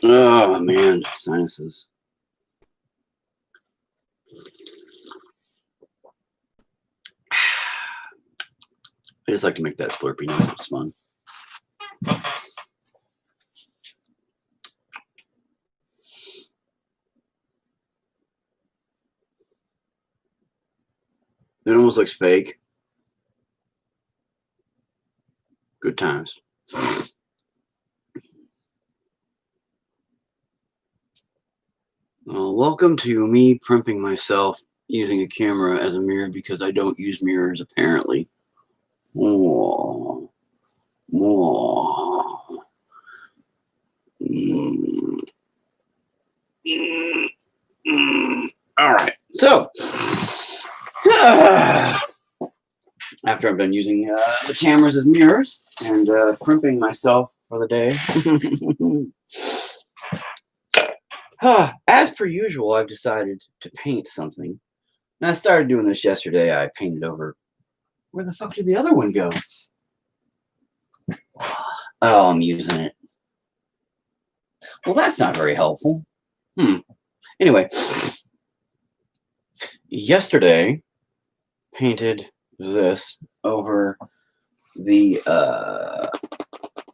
Oh man, sinuses. I just like to make that slurpy noise. It's fun. It almost looks fake. Good times. Welcome to me primping myself using a camera as a mirror because I don't use mirrors apparently. Oh. Oh. All right. So, after I'm done using the cameras as mirrors and primping myself for the day, as per usual, I've decided to paint something. And I started doing this yesterday. I painted over. Where the fuck did the other one go? Oh, I'm using it. Well, that's not very helpful. Anyway, yesterday painted this over the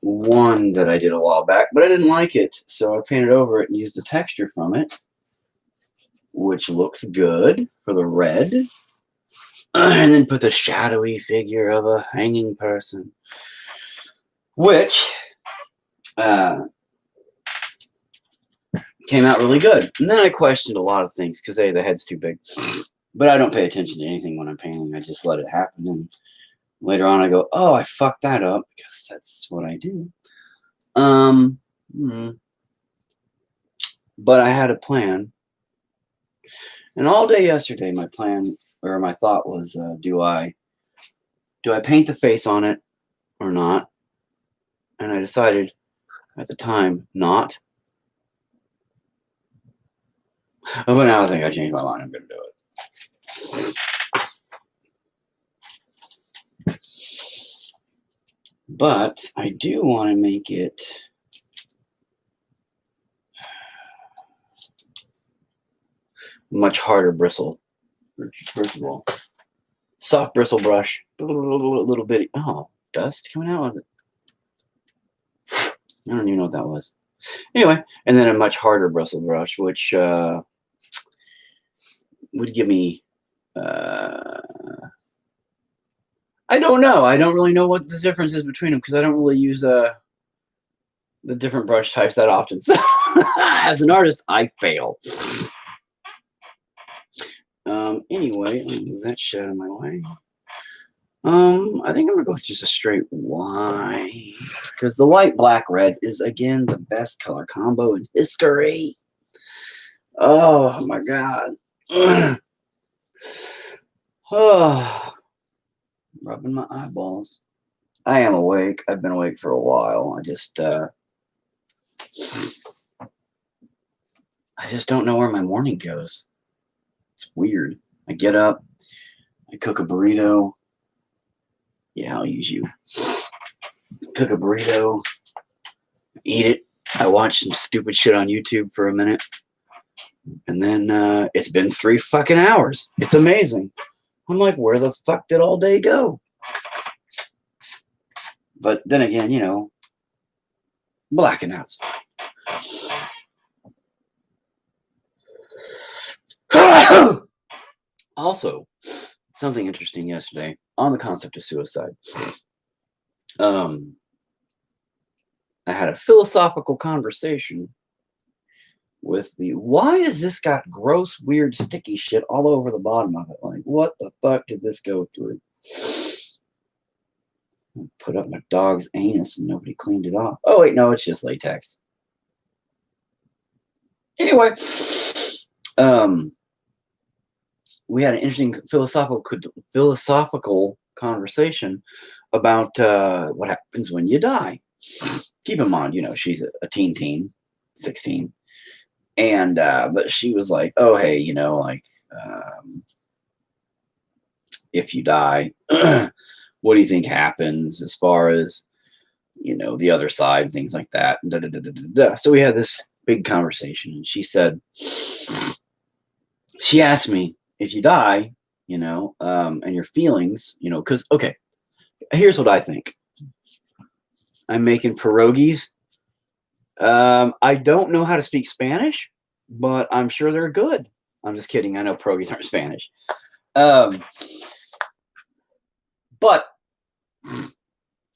one that I did a while back, but I didn't like it, so I painted over it and used the texture from it, which looks good for the red, and then put the shadowy figure of a hanging person, which came out really good. And then I questioned a lot of things because the head's too big, but I don't pay attention to anything when I'm painting. I just let it happen, and later on I go, oh, I fucked that up, because that's what I do. But I had a plan, and all day yesterday my plan, or my thought was, do I paint the face on it or not? And I decided at the time not. But now I think I changed my mind. I'm going to do it. But I do want to make it much harder bristle. First of all, soft bristle brush, a little bitty. Oh, dust coming out of it. I don't even know what that was. Anyway, and then a much harder bristle brush, which would give me. I don't know. I don't really know what the difference is between them because I don't really use the different brush types that often. So, as an artist, I fail. Anyway, let me move that shit out of my way. I think I'm gonna go with just a straight white because the light black red is again the best color combo in history. Oh my god. Oh, rubbing my eyeballs. I am awake. I've been awake for a while. I just don't know where my morning goes. It's weird. I get up, I cook a burrito. Yeah, I'll use you. Cook a burrito, eat it. I watch some stupid shit on YouTube for a minute. And then it's been 3 fucking hours. It's amazing. I'm like, where the fuck did all day go? But then again, you know, blacking out's fine. Also, something interesting yesterday on the concept of suicide. I had a philosophical conversation with why has this got gross, weird, sticky shit all over the bottom of it? Like, what the fuck did this go through? Put up my dog's anus and nobody cleaned it off. Oh, wait, no, it's just latex. Anyway, we had an interesting philosophical conversation about what happens when you die. Keep in mind, you know, she's a teen, 16. And, but she was like, oh, hey, you know, like, if you die, what do you think happens as far as, you know, the other side, things like that. So we had this big conversation. And she said, she asked me, if you die, and your feelings, because, okay, here's what I think. I'm making pierogies. I don't know how to speak Spanish, but I'm sure they're good. I'm just kidding. I know pierogies aren't Spanish. But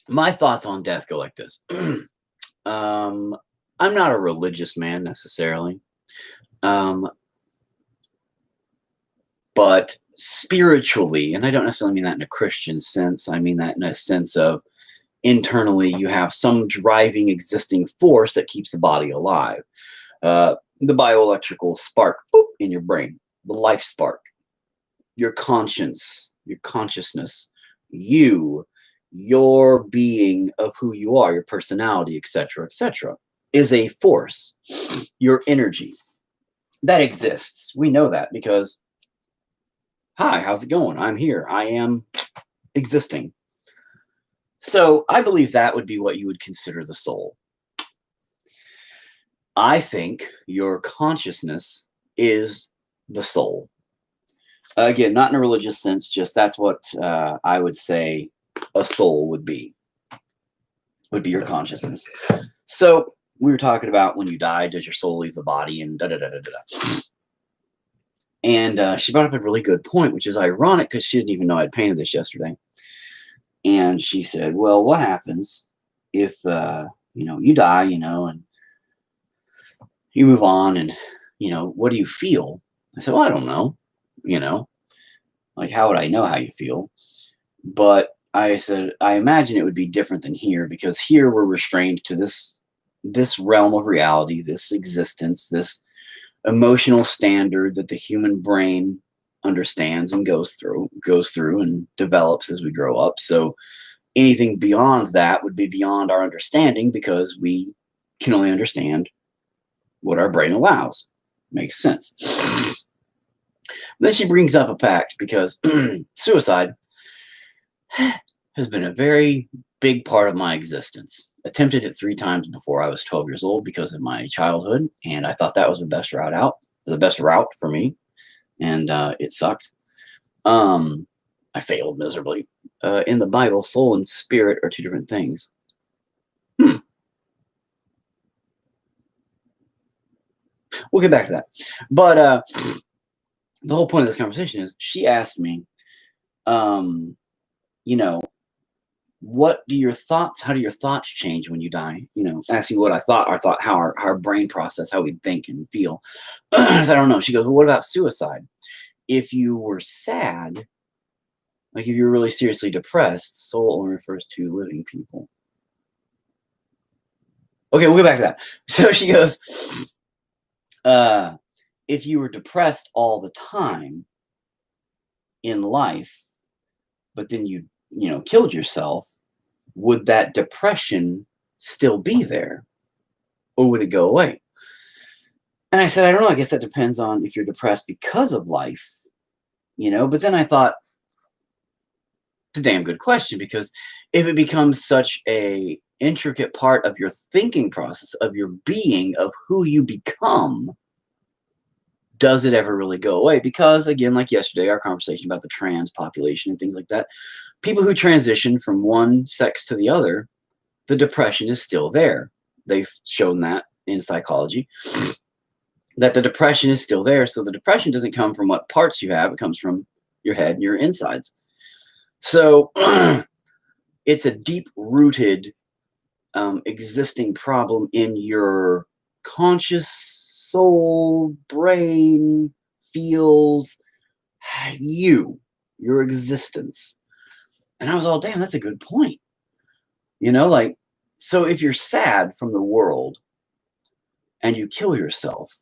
my thoughts on death go like this. I'm not a religious man necessarily. But spiritually, and I don't necessarily mean that in a Christian sense. I mean that in a sense of internally you have some driving existing force that keeps the body alive. The bioelectrical spark in your brain, the life spark, your conscience, your consciousness, your being of who you are, your personality, etc., is a force, your energy that exists. We know that because, hi, how's it going? I'm here. I am existing. So I believe that would be what you would consider the soul. I think your consciousness is the soul. Again, not in a religious sense, just that's what I would say a soul would be your consciousness. So we were talking about when you die, does your soul leave the body and da-da-da-da-da-da. And she brought up a really good point, which is ironic because she didn't even know I'd painted this yesterday. And she said, well, what happens if, you die, and you move on and, what do you feel? I said, well, I don't know, like, how would I know how you feel? But I said, I imagine it would be different than here because here we're restrained to this realm of reality, this existence, this emotional standard that the human brain understands and goes through and develops as we grow up. So anything beyond that would be beyond our understanding because we can only understand what our brain allows. Makes sense. Then she brings up a fact because suicide has been a very big part of my existence. Attempted it 3 times before I was 12 years old because of my childhood, and I thought that was the best route for me, and it sucked. I failed miserably. In the Bible, soul and spirit are 2 different things. We'll get back to that. But the whole point of this conversation is she asked me, how do your thoughts change when you die? Asking what I thought, how our brain process, how we think and feel. I said, I don't know. She goes, well, what about suicide? If you were sad, like if you're really seriously depressed, soul only refers to living people. Okay, we'll get back to that. So she goes, if you were depressed all the time in life, but then you killed yourself, would that depression still be there? Or would it go away? And I said, I don't know. I guess that depends on if you're depressed because of life, But then I thought, it's a damn good question, because if it becomes such a intricate part of your thinking process, of your being, of who you become, does it ever really go away? Because again, like yesterday, our conversation about the trans population and things like that, people who transition from one sex to the other, the depression is still there. They've shown that in psychology, that the depression is still there. So the depression doesn't come from what parts you have. It comes from your head and your insides. So it's a deep-rooted existing problem in your conscious soul, brain, feels, your existence. And I was all, damn, that's a good point. So if you're sad from the world and you kill yourself,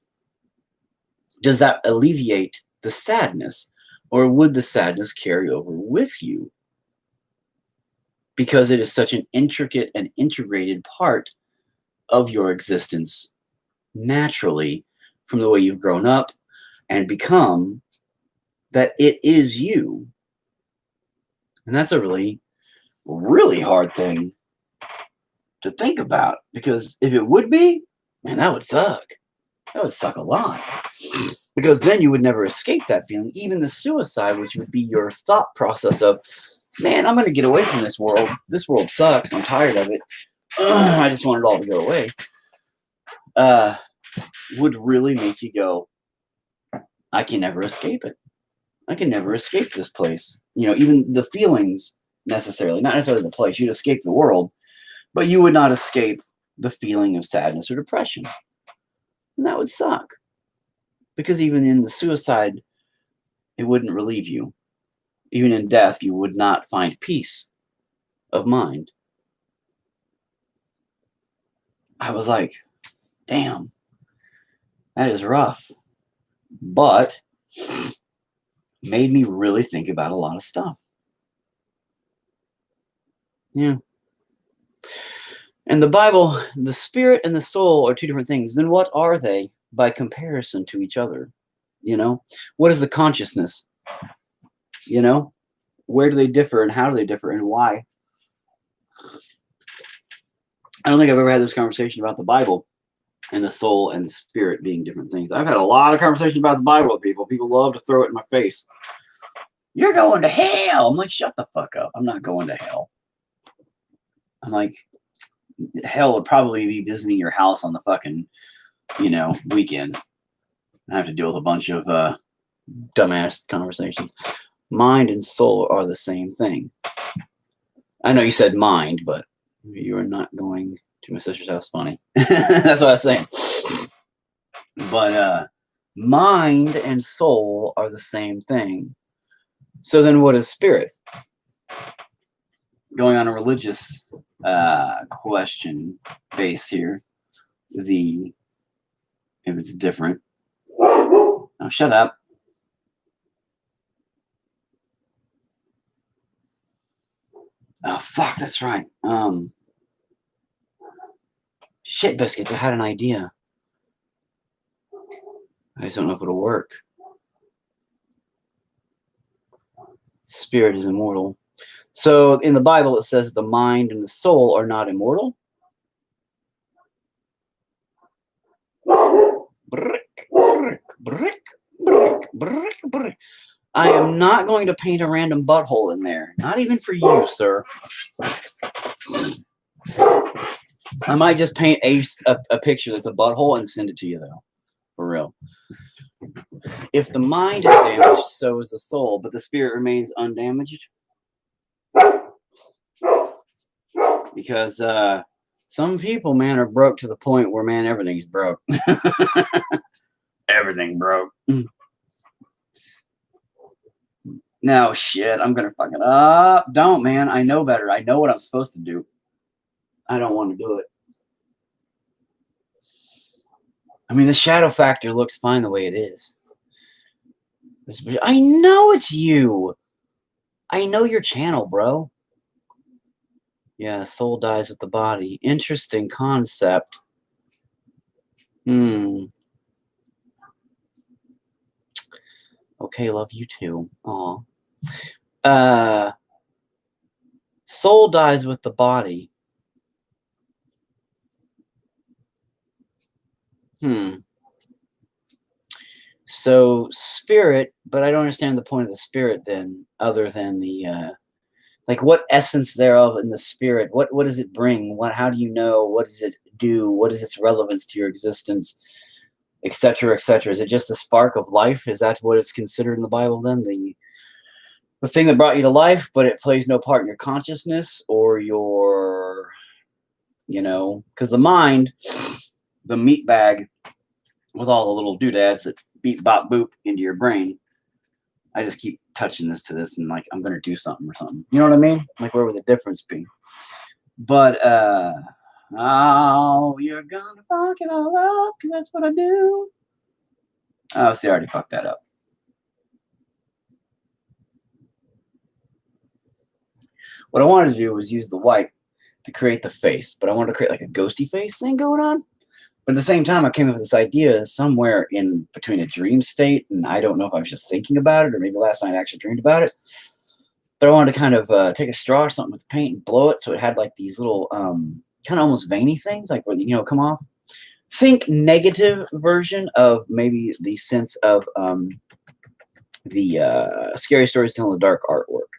does that alleviate the sadness, or would the sadness carry over with you? Because it is such an intricate and integrated part of your existence naturally from the way you've grown up and become, that it is you. And that's a really, really hard thing to think about, because if it would be, man, that would suck. That would suck a lot. Because then you would never escape that feeling. Even the suicide, which would be your thought process of, man, I'm going to get away from this world. This world sucks. I'm tired of it. I just want it all to go away. Would really make you go, I can never escape it. I can never escape this place. You know, even the feelings necessarily, not necessarily the place. You'd escape the world, but you would not escape the feeling of sadness or depression. And that would suck. Because even in the suicide, it wouldn't relieve you. Even in death, you would not find peace of mind. I was like, damn, that is rough. But made me really think about a lot of stuff. Yeah. And the Bible, the spirit and the soul are two different things. Then what are they by comparison to each other? You know, what is the consciousness? You know, where do they differ and how do they differ and why? I don't think I've ever had this conversation about the Bible and the soul and the spirit being different things. I've had a lot of conversations about the Bible with people. People love to throw it in my face. You're going to hell. I'm like, shut the fuck up. I'm not going to hell. I'm like, hell would probably be visiting your house on the fucking, you know, weekends. I have to deal with a bunch of dumbass conversations. Mind and soul are the same thing. I know you said mind, but you are not going to my sister's house. Funny. That's what I was saying. But mind and soul are the same thing. So then what is spirit? Going on a religious question base here. If it's different. Oh, shut up. Oh, fuck, that's right. Shit, biscuits, I had an idea. I just don't know if it'll work. Spirit is immortal. So in the Bible, it says the mind and the soul are not immortal. Brick, brick, brick, brick, brick, brick. I am not going to paint a random butthole in there. Not even for you, sir. I might just paint a picture that's a butthole and send it to you, though. For real. If the mind is damaged, so is the soul, but the spirit remains undamaged. Because some people, man, are broke to the point where, man, everything's broke. Everything broke. No, shit, I'm going to fuck it up. Don't, man. I know better. I know what I'm supposed to do. I don't want to do it. I mean, the shadow factor looks fine the way it is. I know it's you. I know your channel, bro. Yeah, soul dies with the body. Interesting concept. Okay, love you too. Aw. Soul dies with the body. So spirit, but I don't understand the point of the spirit then, other than the like what essence thereof in the spirit. What does it bring? How do you know? What does it do? What is its relevance to your existence? Etc. Etc. Is it just the spark of life? Is that what it's considered in the Bible then? The thing that brought you to life, but it plays no part in your consciousness or your, you know, because the mind, the meat bag with all the little doodads that beep, bop, boop into your brain. I just keep touching this to this and like, I'm going to do something or something. You know what I mean? Like, where would the difference be? But, oh, you're going to fuck it all up because that's what I do. Oh, see, I already fucked that up. What I wanted to do was use the white to create the face, but I wanted to create like a ghosty face thing going on. But at the same time, I came up with this idea somewhere in between a dream state, and I don't know if I was just thinking about it or maybe last night I actually dreamed about it. But I wanted to kind of take a straw or something with paint and blow it so it had like these little kind of almost veiny things, like where, you know, come off. think negative version of maybe the sense of the Scary Stories Tell in the Dark artwork,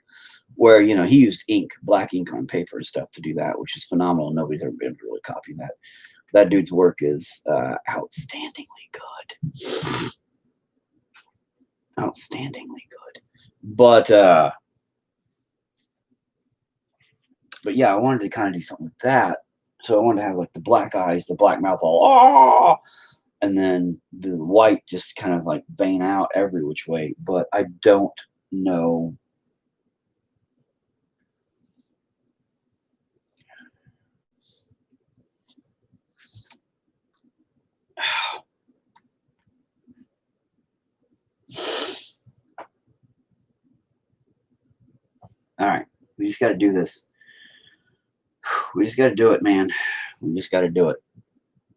where, you know, he used ink, black ink on paper and stuff to do that, which is phenomenal. Nobody's ever been able to really copy that. That dude's work is outstandingly good. Outstandingly good. But yeah, I wanted to kind of do something with that. So I wanted to have like the black eyes, the black mouth, all, oh! And then the white just kind of like vein out every which way. But I don't know. All right, we just got to do this. We just got to do it, man. We just got to do it.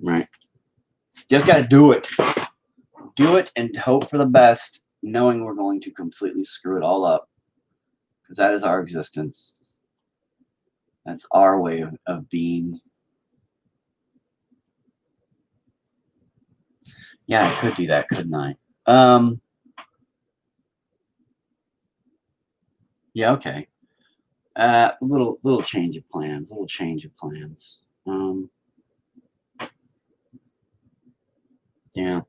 Right? Just got to do it. Do it and hope for the best, knowing we're going to completely screw it all up. Because that is our existence. That's our way of being. Yeah, I could do that, couldn't I? Yeah, okay. Little change of plans. Little change of plans. Yeah.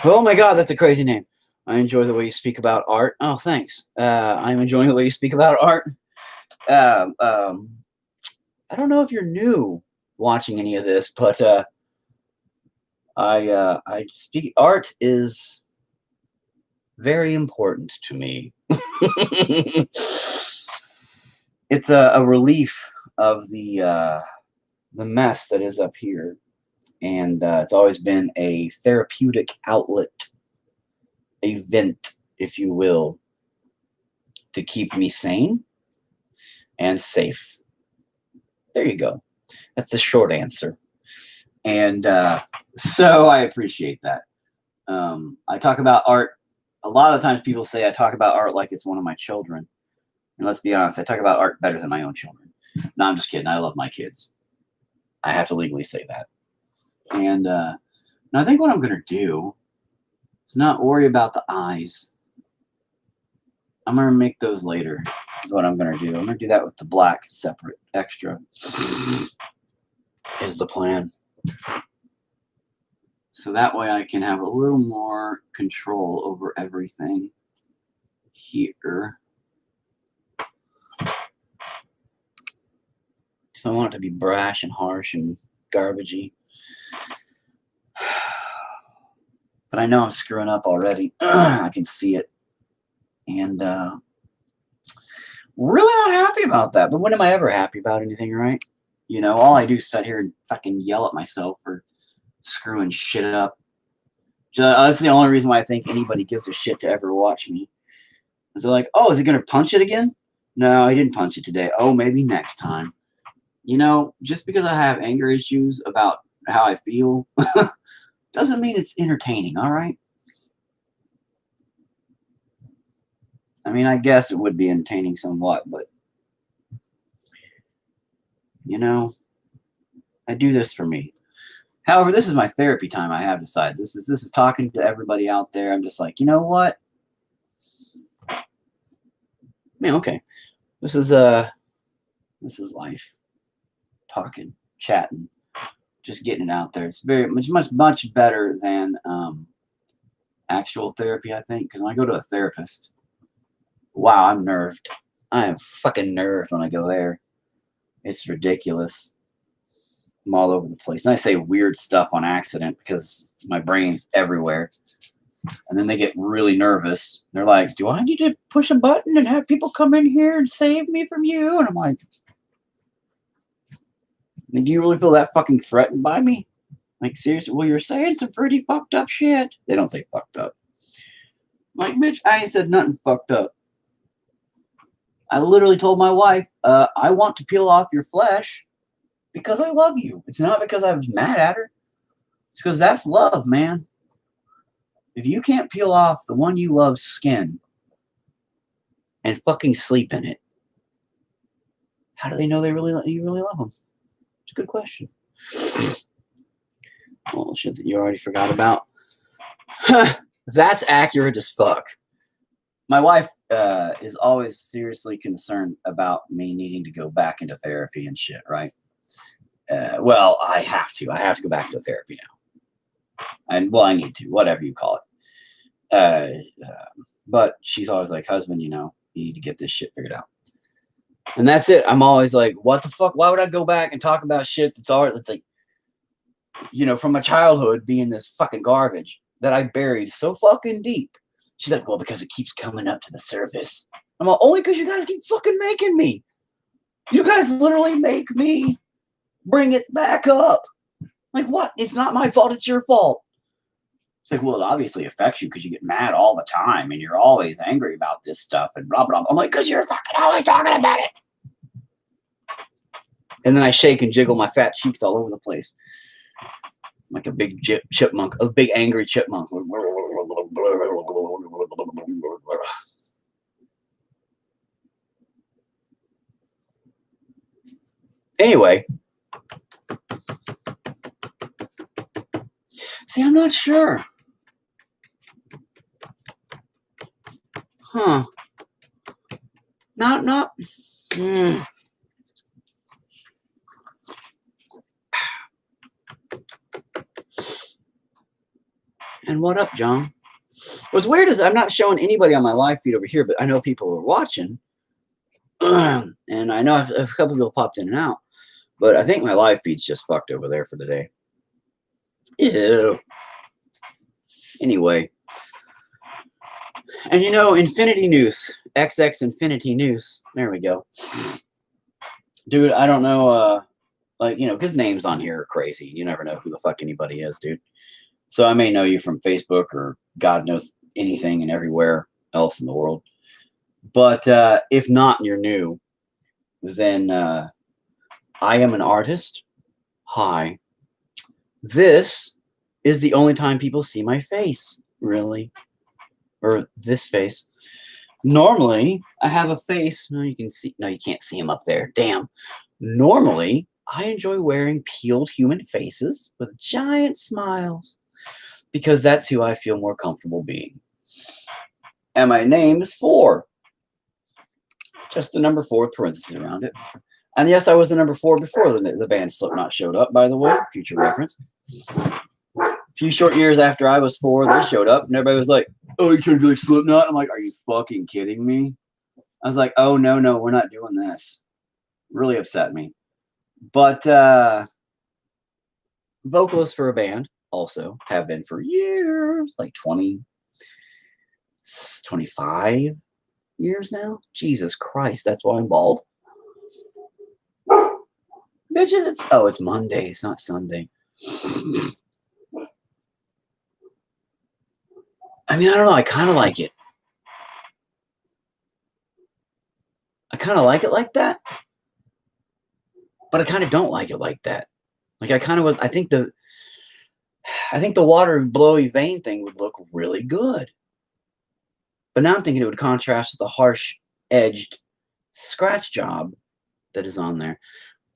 Oh my God, that's a crazy name. I enjoy the way you speak about art. Oh, thanks. I'm enjoying the way you speak about art. I don't know if you're new watching any of this, but I speak. Art is very important to me. It's a relief of the mess that is up here, and it's always been a therapeutic outlet, a vent, if you will, to keep me sane and safe. There you go. That's the short answer. And so I appreciate that. I talk about art. A lot of times people say I talk about art like it's one of my children. And let's be honest, I talk about art better than my own children. No, I'm just kidding. I love my kids. I have to legally say that. And I think what I'm going to do is not worry about the eyes. I'm going to make those later. Is what I'm going to do. I'm going to do that with the black separate extra. Is the plan. So that way I can have a little more control over everything here. So I want it to be brash and harsh and garbagey. But I know I'm screwing up already. I can see it. And really not happy about that. But when am I ever happy about anything, right? You know, all I do is sit here and fucking yell at myself for screwing shit up. That's the only reason why I think anybody gives a shit to ever watch me. Is they're like, oh, is he going to punch it again? No, he didn't punch it today. Oh, maybe next time. You know, just because I have anger issues about how I feel doesn't mean it's entertaining, all right? I mean, I guess it would be entertaining somewhat, but, you know, I do this for me. However, this is my therapy time. I have decided this is talking to everybody out there. I'm just like, you know what? Man, okay. This is life. Talking, chatting, just getting it out there. It's very much better than actual therapy, I think. Because when I go to a therapist, wow, I'm nerved. I am fucking nerved when I go there. It's ridiculous. I'm all over the place. And I say weird stuff on accident because my brain's everywhere. And then they get really nervous. They're like, do I need to push a button and have people come in here and save me from you? And I'm like, do you really feel that fucking threatened by me? Like, seriously? Well, you're saying some pretty fucked up shit. They don't say fucked up. I'm like, bitch, I ain't said nothing fucked up. I literally told my wife, I want to peel off your flesh because I love you. It's not because I was mad at her. It's because that's love, man. If you can't peel off the one you love's skin and fucking sleep in it, how do they know you really love them? It's a good question. Well, shit that you already forgot about. That's accurate as fuck. My wife is always seriously concerned about me needing to go back into therapy and shit, right? Well, I have to. I have to go back into therapy now. And, well, I need to, whatever you call it. But she's always like, husband, you need to get this shit figured out. And that's it. I'm always like, what the fuck? Why would I go back and talk about shit that's like, from my childhood being this fucking garbage that I buried so fucking deep. She's like, well, because it keeps coming up to the surface. I'm like, only because you guys keep fucking making me. You guys literally make me bring it back up. Like, what? It's not my fault. It's your fault. It's like, well, it obviously affects you because you get mad all the time and you're always angry about this stuff and blah, blah, blah. I'm like, because you're fucking always talking about it. And then I shake and jiggle my fat cheeks all over the place. Like a big chipmunk, a big angry chipmunk. Anyway. See, I'm not sure. Huh. Not. And what up, John? What's weird is I'm not showing anybody on my live feed over here, but I know people are watching. And I know a couple people popped in and out. But I think my live feed's just fucked over there for the day. Ew. Anyway. And Infinity Noose. XX Infinity Noose. There we go. Dude, I don't know. Because names on here are crazy. You never know who the fuck anybody is, dude. So I may know you from Facebook or God knows anything and everywhere else in the world. But if not, and you're new, then I am an artist. Hi. This is the only time people see my face, really. Or this face. Normally, I have a face. No, you can see. No, you can't see him up there. Damn. Normally, I enjoy wearing peeled human faces with giant smiles because that's who I feel more comfortable being. And my name is 4. Just the number 4 with parentheses around it. And yes, I was the number 4 before the band Slipknot showed up, by the way. Future reference. A few short years after I was 4, they showed up, and everybody was like, oh, you're trying to be like Slipknot? I'm like, are you fucking kidding me? I was like, oh, no, we're not doing this. Really upset me. But vocalists for a band also have been for years, like 20, 25 years now. Jesus Christ, that's why I'm bald. Bitches, it's Monday, it's not Sunday. I mean, I don't know, I kind of like it. I kind of like it like that. But I kind of don't like it like that. Like I think the water blowy vein thing would look really good. But now I'm thinking it would contrast with the harsh edged scratch job that is on there.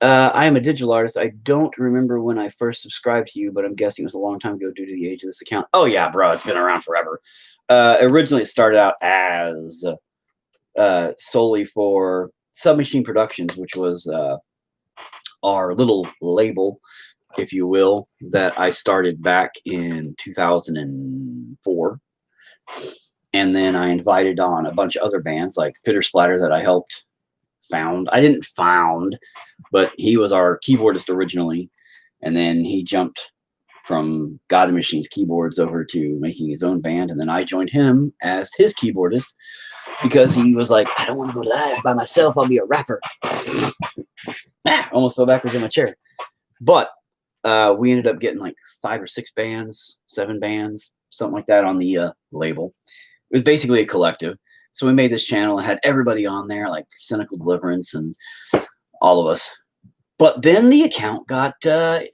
I am a digital artist. I don't remember when I first subscribed to you, but I'm guessing it was a long time ago due to the age of this account. Oh yeah, bro, it's been around forever. Originally it started out as solely for Submachine Productions, which was our little label, if you will, that I started back in 2004. And then I invited on a bunch of other bands like Fitter Splatter that I helped found. I didn't found, but he was our keyboardist originally. And then he jumped from God and Machines keyboards over to making his own band. And then I joined him as his keyboardist because he was like, I don't want to go live by myself. I'll be a rapper. Almost fell backwards in my chair. But we ended up getting like 5 or 6 bands, 7 bands, something like that on the label. It was basically a collective. So we made this channel and had everybody on there, like Cynical Deliverance and all of us. But then the account got, I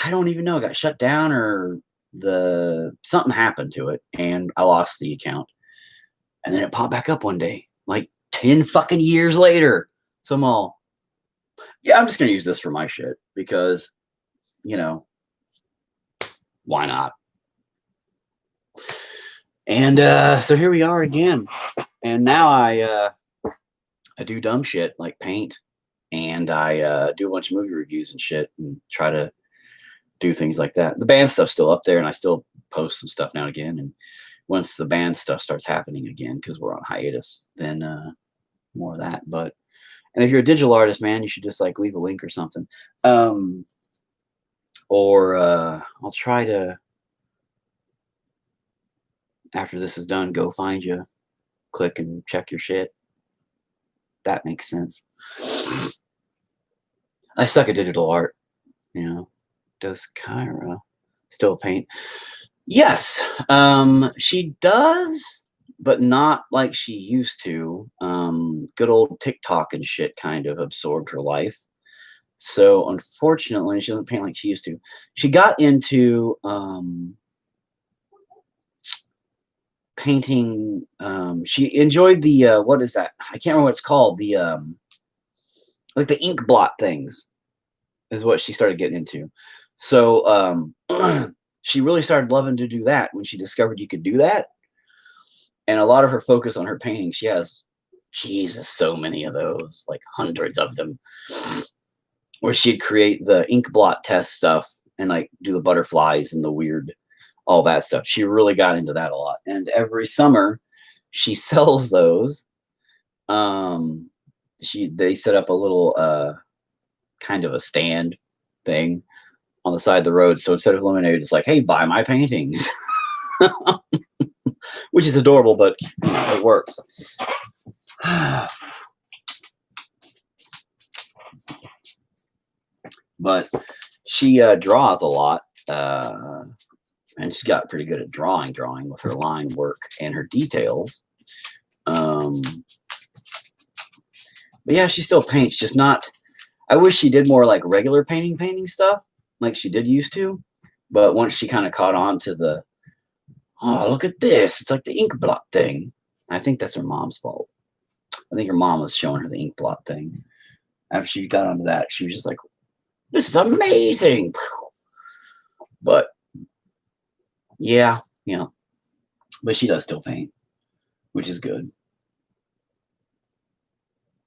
don't even know, got shut down or something happened to it. And I lost the account. And then it popped back up one day, like 10 fucking years later. So I'm all, yeah, I'm just going to use this for my shit because, Why not? And so here we are again. And now I do dumb shit like paint, and I do a bunch of movie reviews and shit, and try to do things like that. The band stuff's still up there, and I still post some stuff now and again. And once the band stuff starts happening again, because we're on hiatus, then more of that. But and if you're a digital artist, man, you should just like leave a link or something. Or I'll try to, after this is done, go find you, click and check your shit. That makes sense. I suck at digital art, you know. Does Kyra still paint? Yes, she does, but not like she used to. Good old TikTok and shit kind of absorbed her life. So unfortunately, she doesn't paint like she used to. She got into painting. She enjoyed the what is that? I can't remember what it's called. The like the ink blot things is what she started getting into. So she really started loving to do that when she discovered you could do that. And a lot of her focus on her painting, she has, Jesus, so many of those, like hundreds of them, where she'd create the ink blot test stuff and like do the butterflies and the weird, all that stuff. She really got into that a lot. And every summer she sells those. They set up a little kind of a stand thing on the side of the road. So instead of lemonade, it's like, hey, buy my paintings. Which is adorable, but it works. But she draws a lot, and she's got pretty good at drawing with her line work and her details. But yeah, she still paints, just not. I wish she did more like regular painting stuff, like she did used to. But once she kind of caught on to the, oh, look at this, it's like the ink blot thing. I think that's her mom's fault. I think her mom was showing her the ink blot thing. After she got onto that, she was just like, this is amazing. But yeah. But she does still paint, which is good.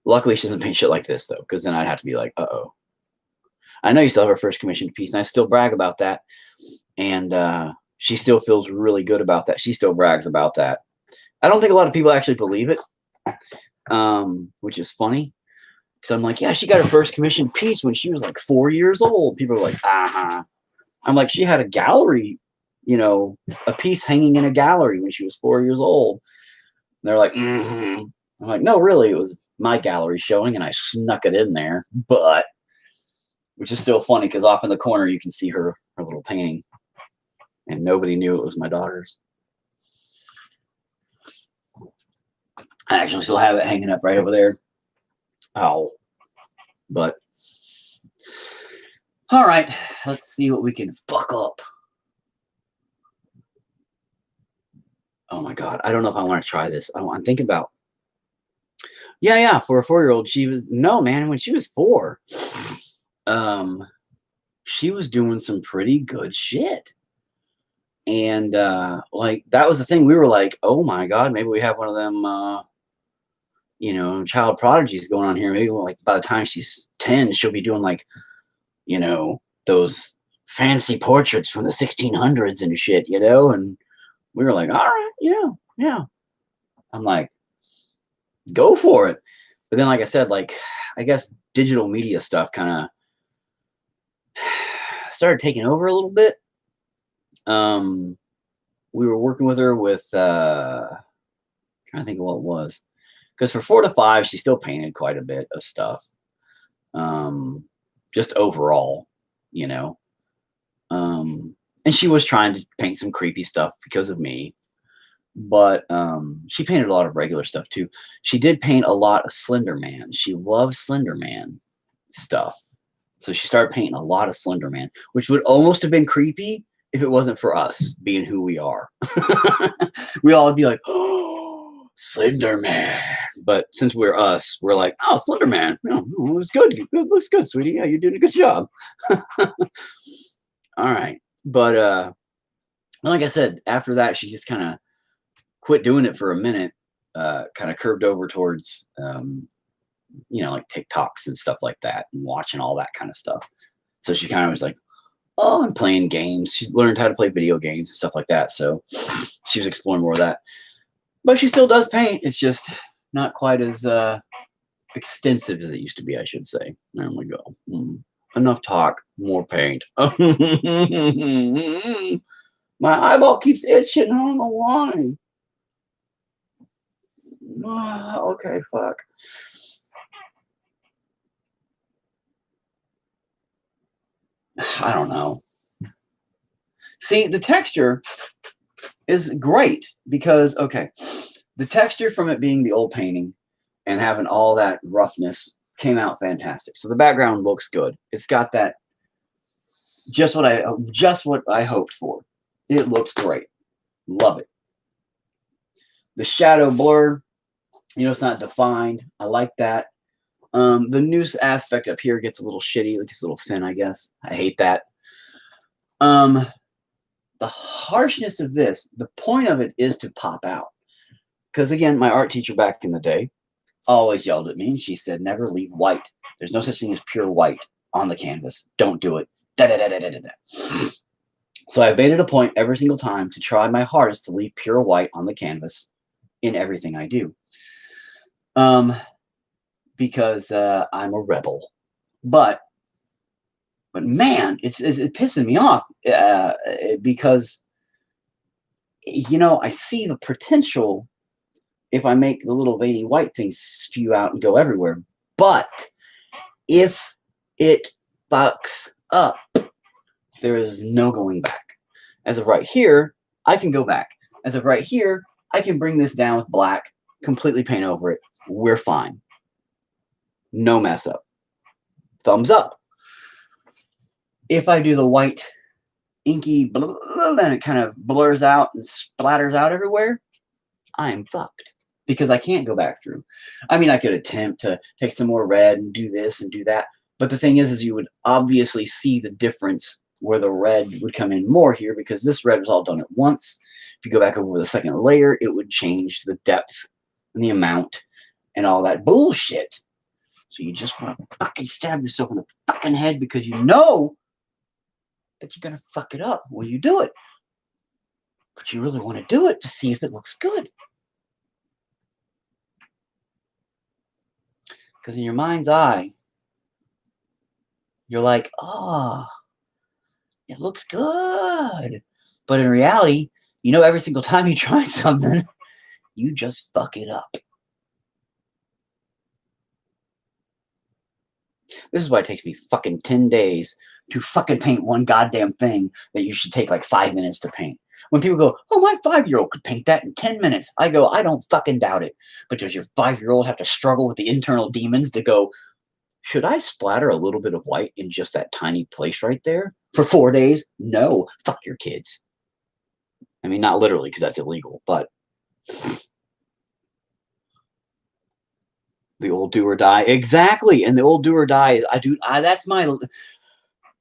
Luckily, she doesn't paint shit like this, though, because then I'd have to be like, uh-oh. I know you still have her first commissioned piece, and I still brag about that. And she still feels really good about that. She still brags about that. I don't think a lot of people actually believe it, which is funny. Because I'm like, yeah, she got her first commissioned piece when she was like 4 years old. People are like, uh-huh. I'm like, she had a gallery, a piece hanging in a gallery when she was 4 years old. And they're like, mm-hmm. I'm like, no, really, it was my gallery showing, and I snuck it in there. But, which is still funny, because off in the corner, you can see her little painting. And nobody knew it was my daughter's. I actually still have it hanging up right over there. Oh, but all right, let's see what we can fuck up. Oh my God, I don't know if I want to try this. I'm thinking about, yeah, for a 4-year-old, no, man, when she was 4, she was doing some pretty good shit. And like, that was the thing. We were like, oh my God, maybe we have one of them, child prodigies going on here. Maybe like by the time she's 10, she'll be doing like, those fancy portraits from the 1600s and shit, and we were like, all right, yeah. I'm like, go for it. But then, like I said, like, I guess digital media stuff kind of started taking over a little bit. We were working with her with, trying to think of what it was. Because for 4 to 5, she still painted quite a bit of stuff. Just overall, and she was trying to paint some creepy stuff because of me. But she painted a lot of regular stuff too. She did paint a lot of Slender Man. She loved Slender Man stuff. So she started painting a lot of Slender Man, which would almost have been creepy if it wasn't for us being who we are. We all would be like, oh, Slender Man. But since we're us, we're like, oh, Slender Man. Oh, it was good. It looks good, sweetie. Yeah, you're doing a good job. All right. But like I said, after that, she just kind of quit doing it for a minute, kind of curved over towards, like TikToks and stuff like that and watching all that kind of stuff. So she kind of was like, oh, I'm playing games. She learned how to play video games and stuff like that. So she was exploring more of that. But she still does paint. It's just not quite as extensive as it used to be, I should say. There we go. Enough talk, more paint. My eyeball keeps itching. I don't know why. Okay, fuck. I don't know. See, the texture is great because, okay, the texture from it being the old painting and having all that roughness came out fantastic. So the background looks good. It's got that just what I hoped for. It looks great. Love it. The shadow blur, it's not defined. I like that. The noose aspect up here gets a little shitty, like it's a little thin, I guess. I hate that. The harshness of this, the point of it is to pop out. Because again, my art teacher back in the day always yelled at me and she said, never leave white. There's no such thing as pure white on the canvas. Don't do it. So I made it a point every single time to try my hardest to leave pure white on the canvas in everything I do. Because I'm a rebel. But man, it's pissing me off because, I see the potential if I make the little veiny white things spew out and go everywhere. But if it fucks up, there is no going back. As of right here, I can go back. As of right here, I can bring this down with black, completely paint over it. We're fine. No mess up. Thumbs up. If I do the white inky blah, and it kind of blurs out and splatters out everywhere, I am fucked because I can't go back through. I mean, I could attempt to take some more red and do this and do that. But the thing is you would obviously see the difference where the red would come in more here because this red was all done at once. If you go back over the second layer, it would change the depth and the amount and all that bullshit. So you just want to fucking stab yourself in the fucking head because you know that you're going to fuck it up when you do it. But you really want to do it to see if it looks good. Because in your mind's eye, you're like, oh, it looks good. But in reality, every single time you try something, you just fuck it up. This is why it takes me fucking 10 days to fucking paint one goddamn thing that you should take like 5 minutes to paint. When people go, oh, my 5-year-old could paint that in 10 minutes. I go, I don't fucking doubt it. But does your 5-year-old have to struggle with the internal demons to go, should I splatter a little bit of white in just that tiny place right there for 4 days? No, fuck your kids. I mean, not literally because that's illegal, but the old do or die. Exactly. And the old do or die is, that's my,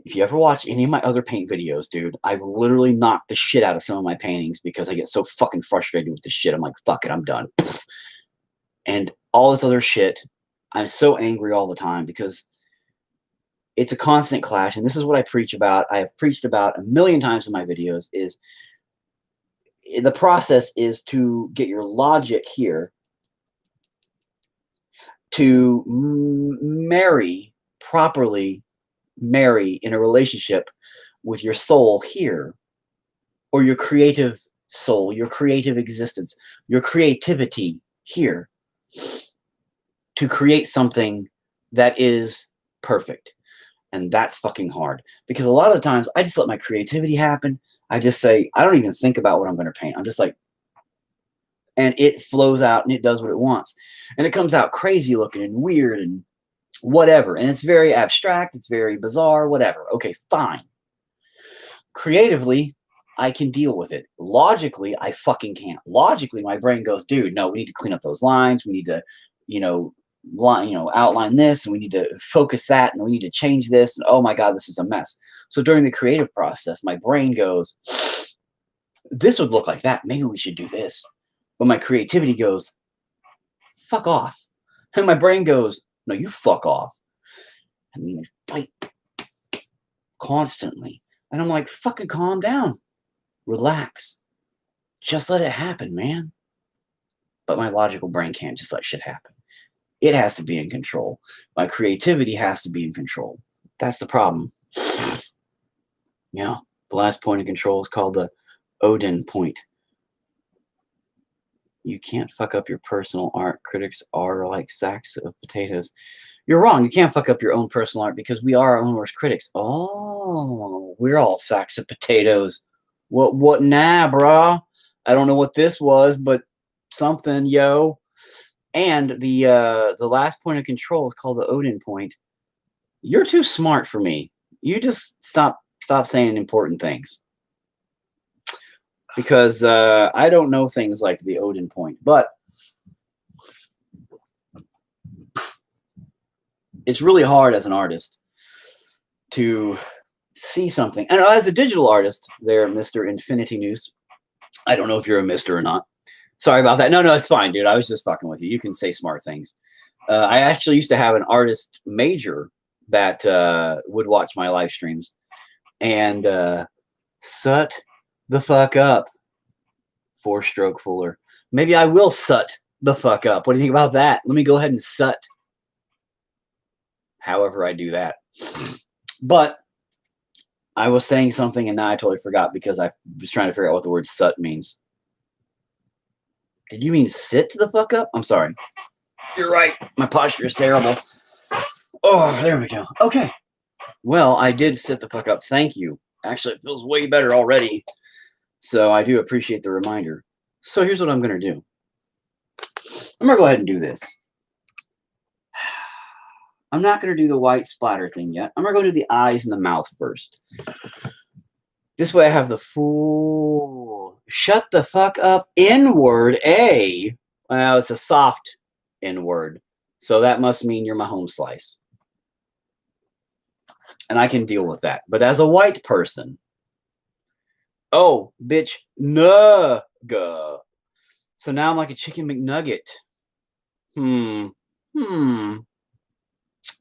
if you ever watch any of my other paint videos, dude, I've literally knocked the shit out of some of my paintings because I get so fucking frustrated with this shit. I'm like, fuck it, I'm done. And all this other shit, I'm so angry all the time because it's a constant clash. And this is what I preach about. I have preached about a million times in my videos is the process is to get your logic here to properly marry in a relationship with your soul here, or your creative soul, your creative existence, your creativity here, to create something that is perfect. And that's fucking hard because a lot of the times I just let my creativity happen. I just say, I don't even think about what I'm going to paint. I'm just like, and it flows out and it does what it wants. And it comes out crazy looking and weird and whatever. And it's very abstract. It's very bizarre, whatever. Okay, fine. Creatively, I can deal with it. Logically, I fucking can't. Logically, my brain goes, dude, no, we need to clean up those lines. We need to, outline this, and we need to focus that, and we need to change this. And oh my God, this is a mess. So during the creative process, my brain goes, this would look like that. Maybe we should do this. But my creativity goes, fuck off. And my brain goes, no, you fuck off. And we fight constantly. And I'm like, fucking calm down. Relax. Just let it happen, man. But my logical brain can't just let shit happen. It has to be in control. My creativity has to be in control. That's the problem. Yeah. The last point of control is called the Odin point. You can't fuck up your personal art. Critics are like sacks of potatoes. You're wrong. You can't fuck up your own personal art because we are our own worst critics. Oh, we're all sacks of potatoes. What nah, brah? I don't know what this was, but something, yo. And the last point of control is called the Odin point. You're too smart for me. You just stop saying important things. Because I don't know things like the Odin point. But it's really hard as an artist to see something. And as a digital artist, there, Mr. Infinity News. I don't know if you're a mister or not. Sorry about that. No, it's fine, dude. I was just fucking with you. You can say smart things. I actually used to have an artist major that would watch my live streams. And sut the fuck up, 4-stroke Fuller. Maybe I will sut the fuck up. What do you think about that? Let me go ahead and sut. However I do that. But I was saying something and now I totally forgot because I was trying to figure out what the word sut means. Did you mean sit the fuck up? I'm sorry. You're right. My posture is terrible. Oh, there we go. Okay. Well, I did sit the fuck up. Thank you. Actually, it feels way better already. So I do appreciate the reminder. So here's what I'm going to do. I'm going to go ahead and do this. I'm not going to do the white splatter thing yet. I'm going to go do the eyes and the mouth first. This way I have the full shut the fuck up N-word A. Well, it's a soft N-word. So that must mean you're my home slice. And I can deal with that. But as a white person, oh, bitch, nugga. So now I'm like a chicken McNugget.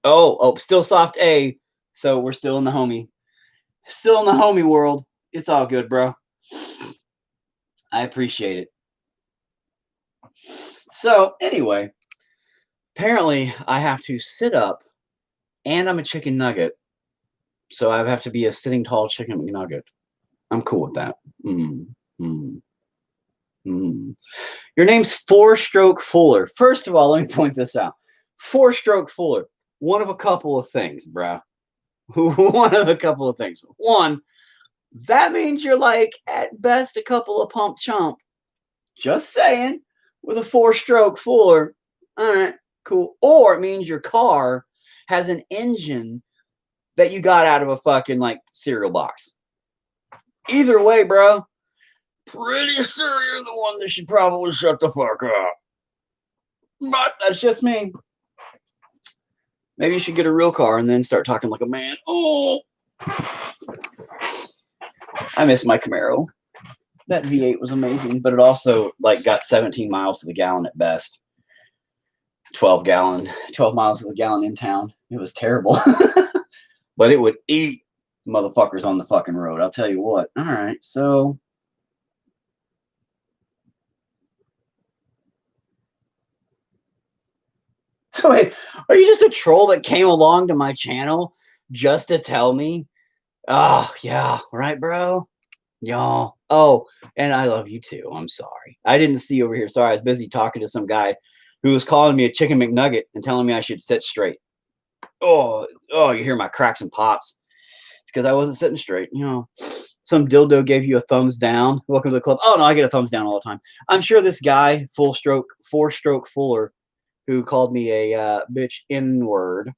Oh, still soft A. So we're still in the homie. Still in the homie world. It's all good, bro. I appreciate it. So anyway, apparently I have to sit up and I'm a chicken nugget. So I have to be a sitting tall chicken McNugget. I'm cool with that. Your name's 4-stroke Fuller. First of all, let me point this out. 4-stroke Fuller. One of a couple of things, bro. One of a couple of things. One, that means you're like at best a couple of pump chump. Just saying. With a 4-stroke Fuller. All right, cool. Or it means your car has an engine that you got out of a fucking like cereal box. Either way, bro. Pretty sure you're the one that should probably shut the fuck up. But that's just me. Maybe you should get a real car and then start talking like a man. Oh, I miss my Camaro. That V8 was amazing, but it also like got 17 miles to the gallon at best. 12 miles to the gallon in town. It was terrible. But it would eat motherfuckers on the fucking road. I'll tell you what. All right, so wait, are you just a troll that came along to my channel just to tell me? Oh, yeah, right, bro? Y'all. Oh, and I love you too. I'm sorry. I didn't see you over here. Sorry, I was busy talking to some guy who was calling me a chicken McNugget and telling me I should sit straight. Oh, you hear my cracks and pops. It's because I wasn't sitting straight. You know, some dildo gave you a thumbs down. Welcome to the club. Oh, no, I get a thumbs down all the time. I'm sure this guy, 4-stroke Fuller, who called me a bitch N-word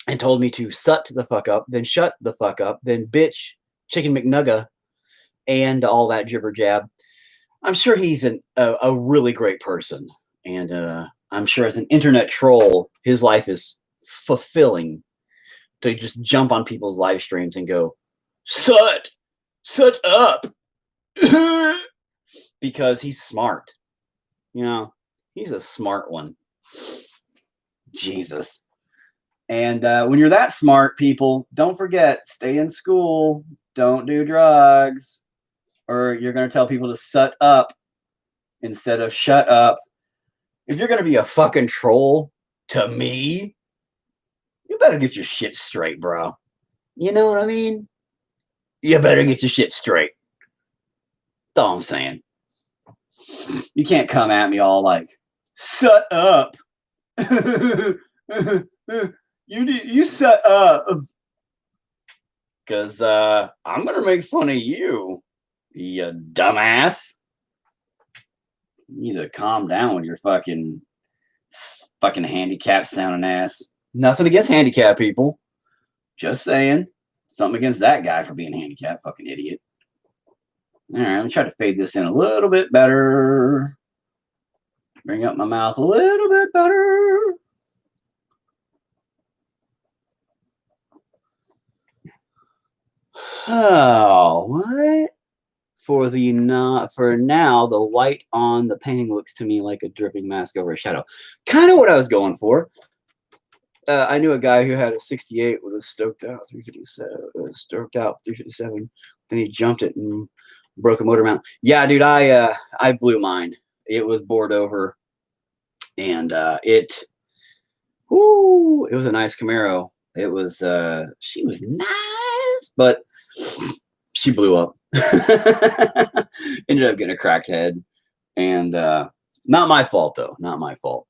and told me to sut the fuck up, then shut the fuck up, then bitch chicken McNugga, and all that jibber jab. I'm sure he's a really great person. And I'm sure as an internet troll, his life is fulfilling to just jump on people's live streams and go, sut up. because he's smart. You know, he's a smart one. Jesus. And when you're that smart, people, don't forget, stay in school, don't do drugs, or you're going to tell people to shut up instead of shut up. If you're going to be a fucking troll to me, you better get your shit straight, bro. You know what I mean? You better get your shit straight. That's all I'm saying. You can't come at me all like, shut up. You shut up. Because I'm going to make fun of you, you dumbass. You need to calm down with your fucking handicapped sounding ass. Nothing against handicapped people. Just saying. Something against that guy for being handicapped. Fucking idiot. All right, let me try to fade this in a little bit better. Bring up my mouth a little bit better. Oh, what? For now, the white on the painting looks to me like a dripping mask over a shadow. Kind of what I was going for. I knew a guy who had a 68 with a stoked out 357. Then he jumped it and broke a motor mount. Yeah, dude, I blew mine. It was bored over, and it was a nice Camaro. It was she was nice, but she blew up. Ended up getting a cracked head, and not my fault though. Not my fault.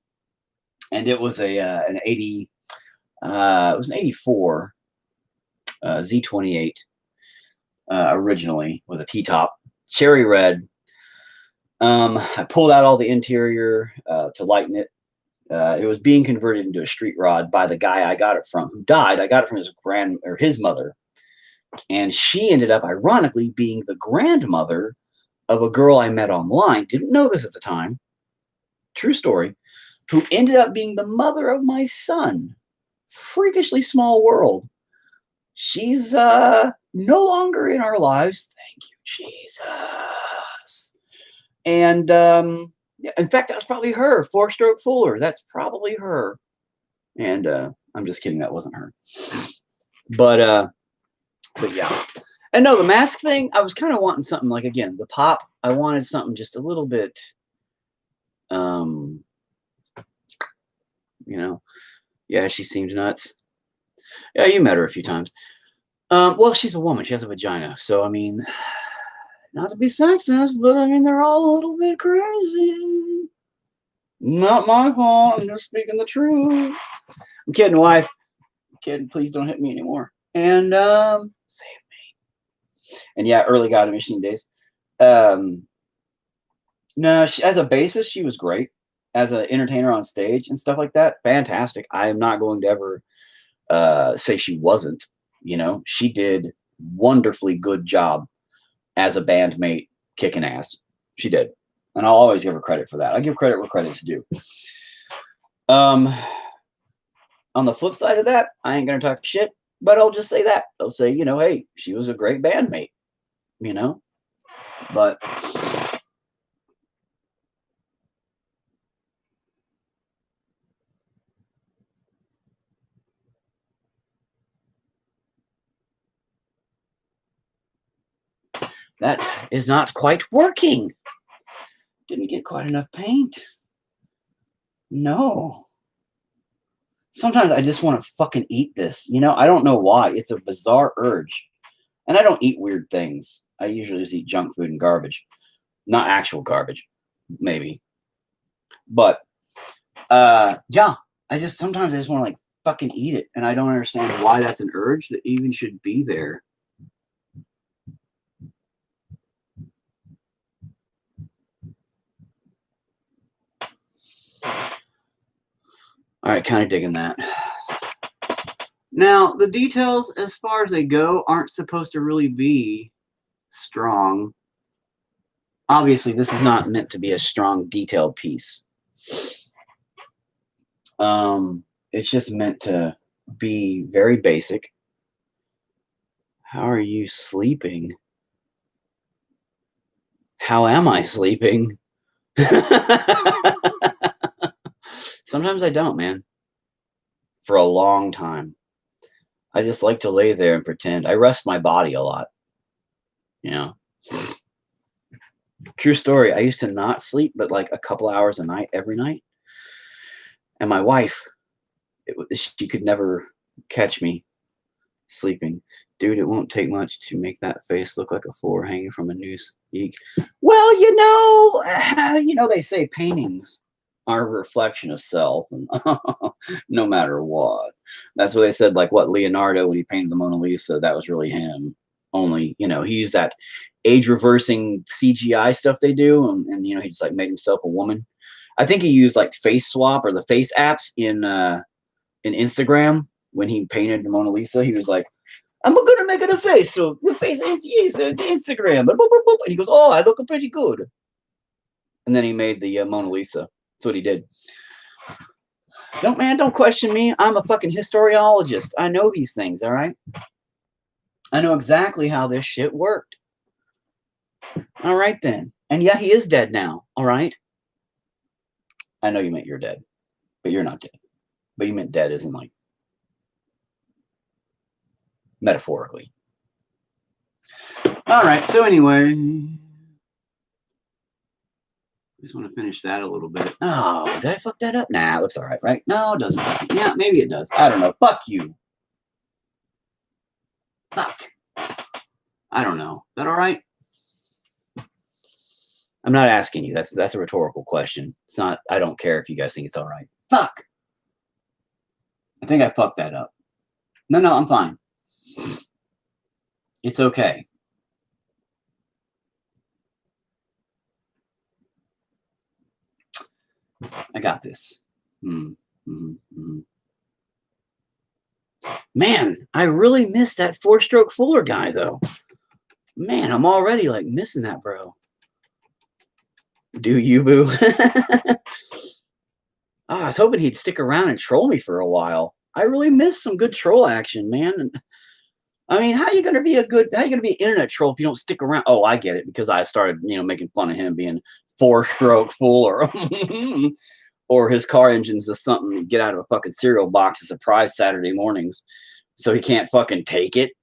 And it was an 80. It was an 84 Z28 originally with a T-top, cherry red. I pulled out all the interior to lighten it. It was being converted into a street rod by the guy I got it from, who died. I got it from his mother, and she ended up, ironically, being the grandmother of a girl I met online. Didn't know this at the time. True story. Who ended up being the mother of my son. Freakishly small world. She's no longer in our lives. Thank you, Jesus. And yeah, in fact, that was probably her. 4-stroke Fuller. That's probably her. And I'm just kidding. That wasn't her. But yeah. And no, the mask thing, I was kind of wanting something like, again, the pop. I wanted something just a little bit, yeah, she seemed nuts. Yeah, you met her a few times. Well, she's a woman. She has a vagina. So, I mean, not to be sexist, but I mean, they're all a little bit crazy. Not my fault. I'm just speaking the truth. I'm kidding, wife. I'm kidding. Please don't hit me anymore. And save me. And yeah, early God of Machine days. No, as a bassist, she was great. As an entertainer on stage and stuff like that, fantastic. I am not going to ever say she wasn't. She did wonderfully good job as a bandmate, kicking ass. She did, and I'll always give her credit for that. I give credit where credit's due. On the flip side of that, I ain't gonna talk shit, but I'll just say that. I'll say, hey, she was a great bandmate. But that is not quite working. Didn't get quite enough paint. No. Sometimes I just want to fucking eat this. I don't know why. It's a bizarre urge. And I don't eat weird things. I usually just eat junk food and garbage. Not actual garbage, maybe. But yeah, sometimes I just want to like fucking eat it. And I don't understand why that's an urge that even should be there. All right, kind of digging that. Now, the details, as far as they go, aren't supposed to really be strong. Obviously, this is not meant to be a strong, detailed piece. It's just meant to be very basic. How are you sleeping? How am I sleeping? Sometimes I don't, man. For a long time. I just like to lay there and pretend. I rest my body a lot. You know? True story. I used to not sleep, but like a couple hours a night, every night. And my wife, she could never catch me sleeping. Dude, it won't take much to make that face look like a floor hanging from a noose. Eek. Well, they say paintings are a reflection of self, and no matter what. That's what they said. Like what Leonardo, when he painted the Mona Lisa, that was really him. Only, he used that age reversing CGI stuff they do, and he just like made himself a woman. I think he used like Face Swap or the Face apps in Instagram when he painted the Mona Lisa. He was like, I'm gonna make it a face, so the face is Instagram. And he goes, oh, I look pretty good. And then he made the Mona Lisa. That's what he did. Don't question me. I'm a fucking historiologist. I know these things, all right? I know exactly how this shit worked. All right, then. And yeah, he is dead now, all right? I know you meant you're dead, but you're not dead. But you meant dead as in like metaphorically. All right, so anyway, I just want to finish that a little bit. Oh, did I fuck that up? Nah, it looks all right, right? No, it doesn't. Yeah, maybe it does. I don't know. Fuck you. Fuck. I don't know. Is that all right? I'm not asking you. That's a rhetorical question. It's not. I don't care if you guys think it's all right. Fuck. I think I fucked that up. No, I'm fine. It's okay. I got this. Man, I really missed that 4-stroke Fuller guy, though. Man, I'm already like missing that, bro. Do you, boo? I was hoping he'd stick around and troll me for a while. I really missed some good troll action, man. I mean, how are you gonna be an internet troll if you don't stick around? Oh, I get it, because I started, making fun of him being 4-stroke Fuller. Or his car engine's just something to get out of a fucking cereal box a surprise Saturday mornings, so he can't fucking take it.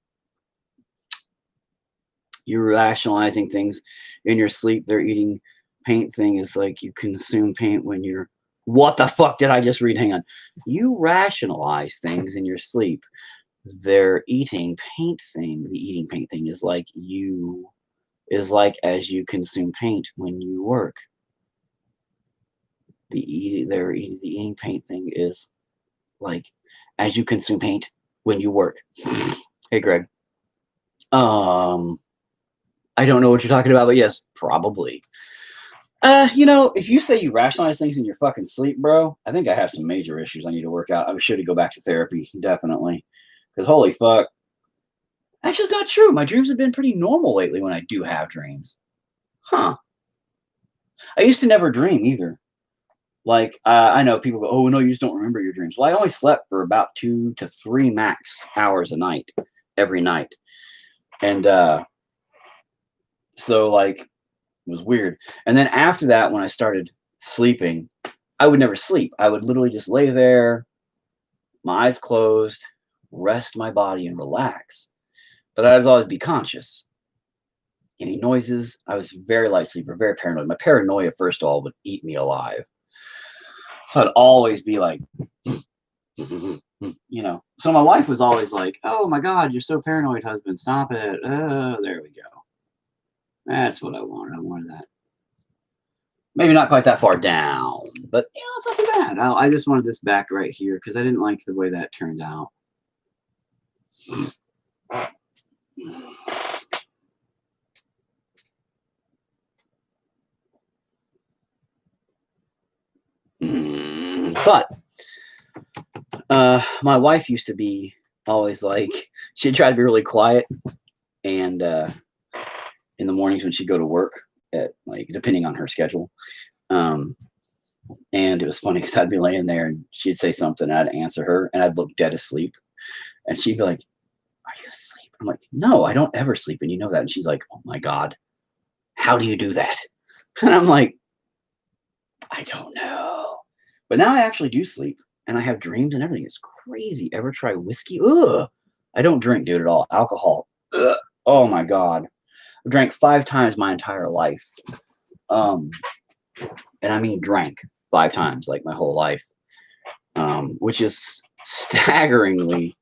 You're rationalizing things in your sleep. Their eating paint thing is like you consume paint when you're. What the fuck did I just read? Hang on. You rationalize things in your sleep. Their eating paint thing. The eating paint thing is like as you consume paint when you work. The eating paint thing is like as you consume paint when you work. Hey, Greg. I don't know what you're talking about, but yes, probably. If you say you rationalize things in your fucking sleep, bro, I think I have some major issues I need to work out. I should go back to therapy, definitely. Because holy fuck. Actually, it's not true. My dreams have been pretty normal lately when I do have dreams. Huh. I used to never dream either. Like, I know people go, oh, no, you just don't remember your dreams. Well, I only slept for about 2 to 3 max hours a night, every night. And so, like, it was weird. And then after that, when I started sleeping, I would never sleep. I would literally just lay there, my eyes closed, rest my body, and relax. But I would always be conscious. Any noises? I was very light sleeper, very paranoid. My paranoia, first of all, would eat me alive. So I'd always be like, So my wife was always like, oh my God, you're so paranoid, husband. Stop it. There we go. That's what I wanted. I wanted that. Maybe not quite that far down, but it's not too bad. I just wanted this back right here because I didn't like the way that turned out. But my wife used to be always like, she'd try to be really quiet, and in the mornings when she'd go to work, at like depending on her schedule, and it was funny because I'd be laying there and she'd say something and I'd answer her and I'd look dead asleep, and she'd be like, "Are you asleep?" I'm like, "No, I don't ever sleep, and you know that." And she's like, "Oh my God, How do you do that? And I'm like, I don't know. But now I actually do sleep and I have dreams and everything. It's crazy. Ever try whiskey? Ugh. I don't drink, dude, at all. Alcohol. Ugh. Oh my God. I've drank 5 times my entire life. And I mean drank 5 times, like my whole life. Which is staggeringly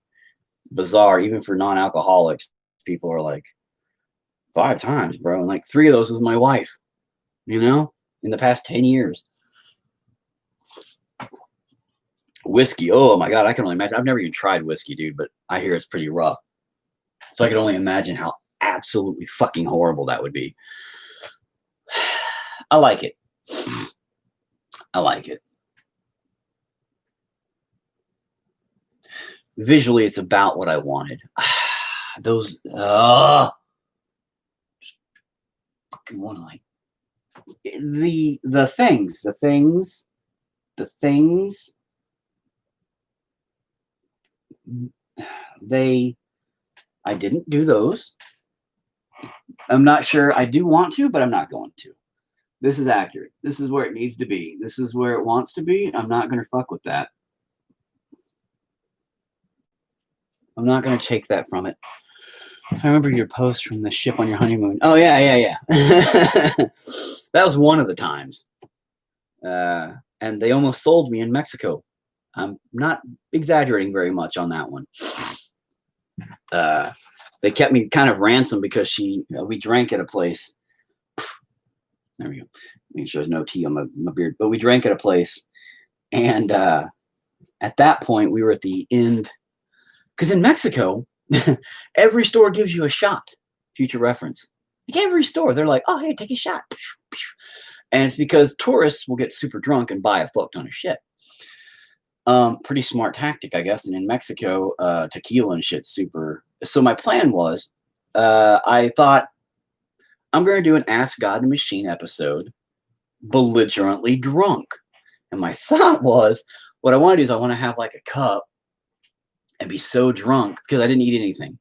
bizarre, even for non-alcoholics. People are like, 5 times, bro. And like 3 of those with my wife, in the past 10 years. Whiskey. Oh my God. I can only imagine. I've never even tried whiskey, dude, but I hear it's pretty rough. So I can only imagine how absolutely fucking horrible that would be. I like it. I like it. Visually, it's about what I wanted. Those, fucking want to like the things. I didn't do those. I'm not sure. I do want to, but I'm not going to. This is accurate. This is where it needs to be. This is where it wants to be. I'm not going to fuck with that. I'm not going to take that from it. I remember your post from the ship on your honeymoon. Oh, yeah. That was one of the times. And they almost sold me in Mexico. I'm not exaggerating very much on that one. They kept me kind of ransom because we drank at a place. There we go. Make sure there's no tea on my beard. But we drank at a place. And at that point, we were at the end. Because in Mexico, every store gives you a shot. Future reference. Like every store, they're like, oh, hey, take a shot. And it's because tourists will get super drunk and buy a fuck ton of shit. Pretty smart tactic, I guess. And in Mexico, tequila and shit's super. So my plan was, I thought, I'm going to do an Ask God and Machine episode, belligerently drunk. And my thought was, what I want to do is I want to have like a cup and be so drunk, because I didn't eat anything.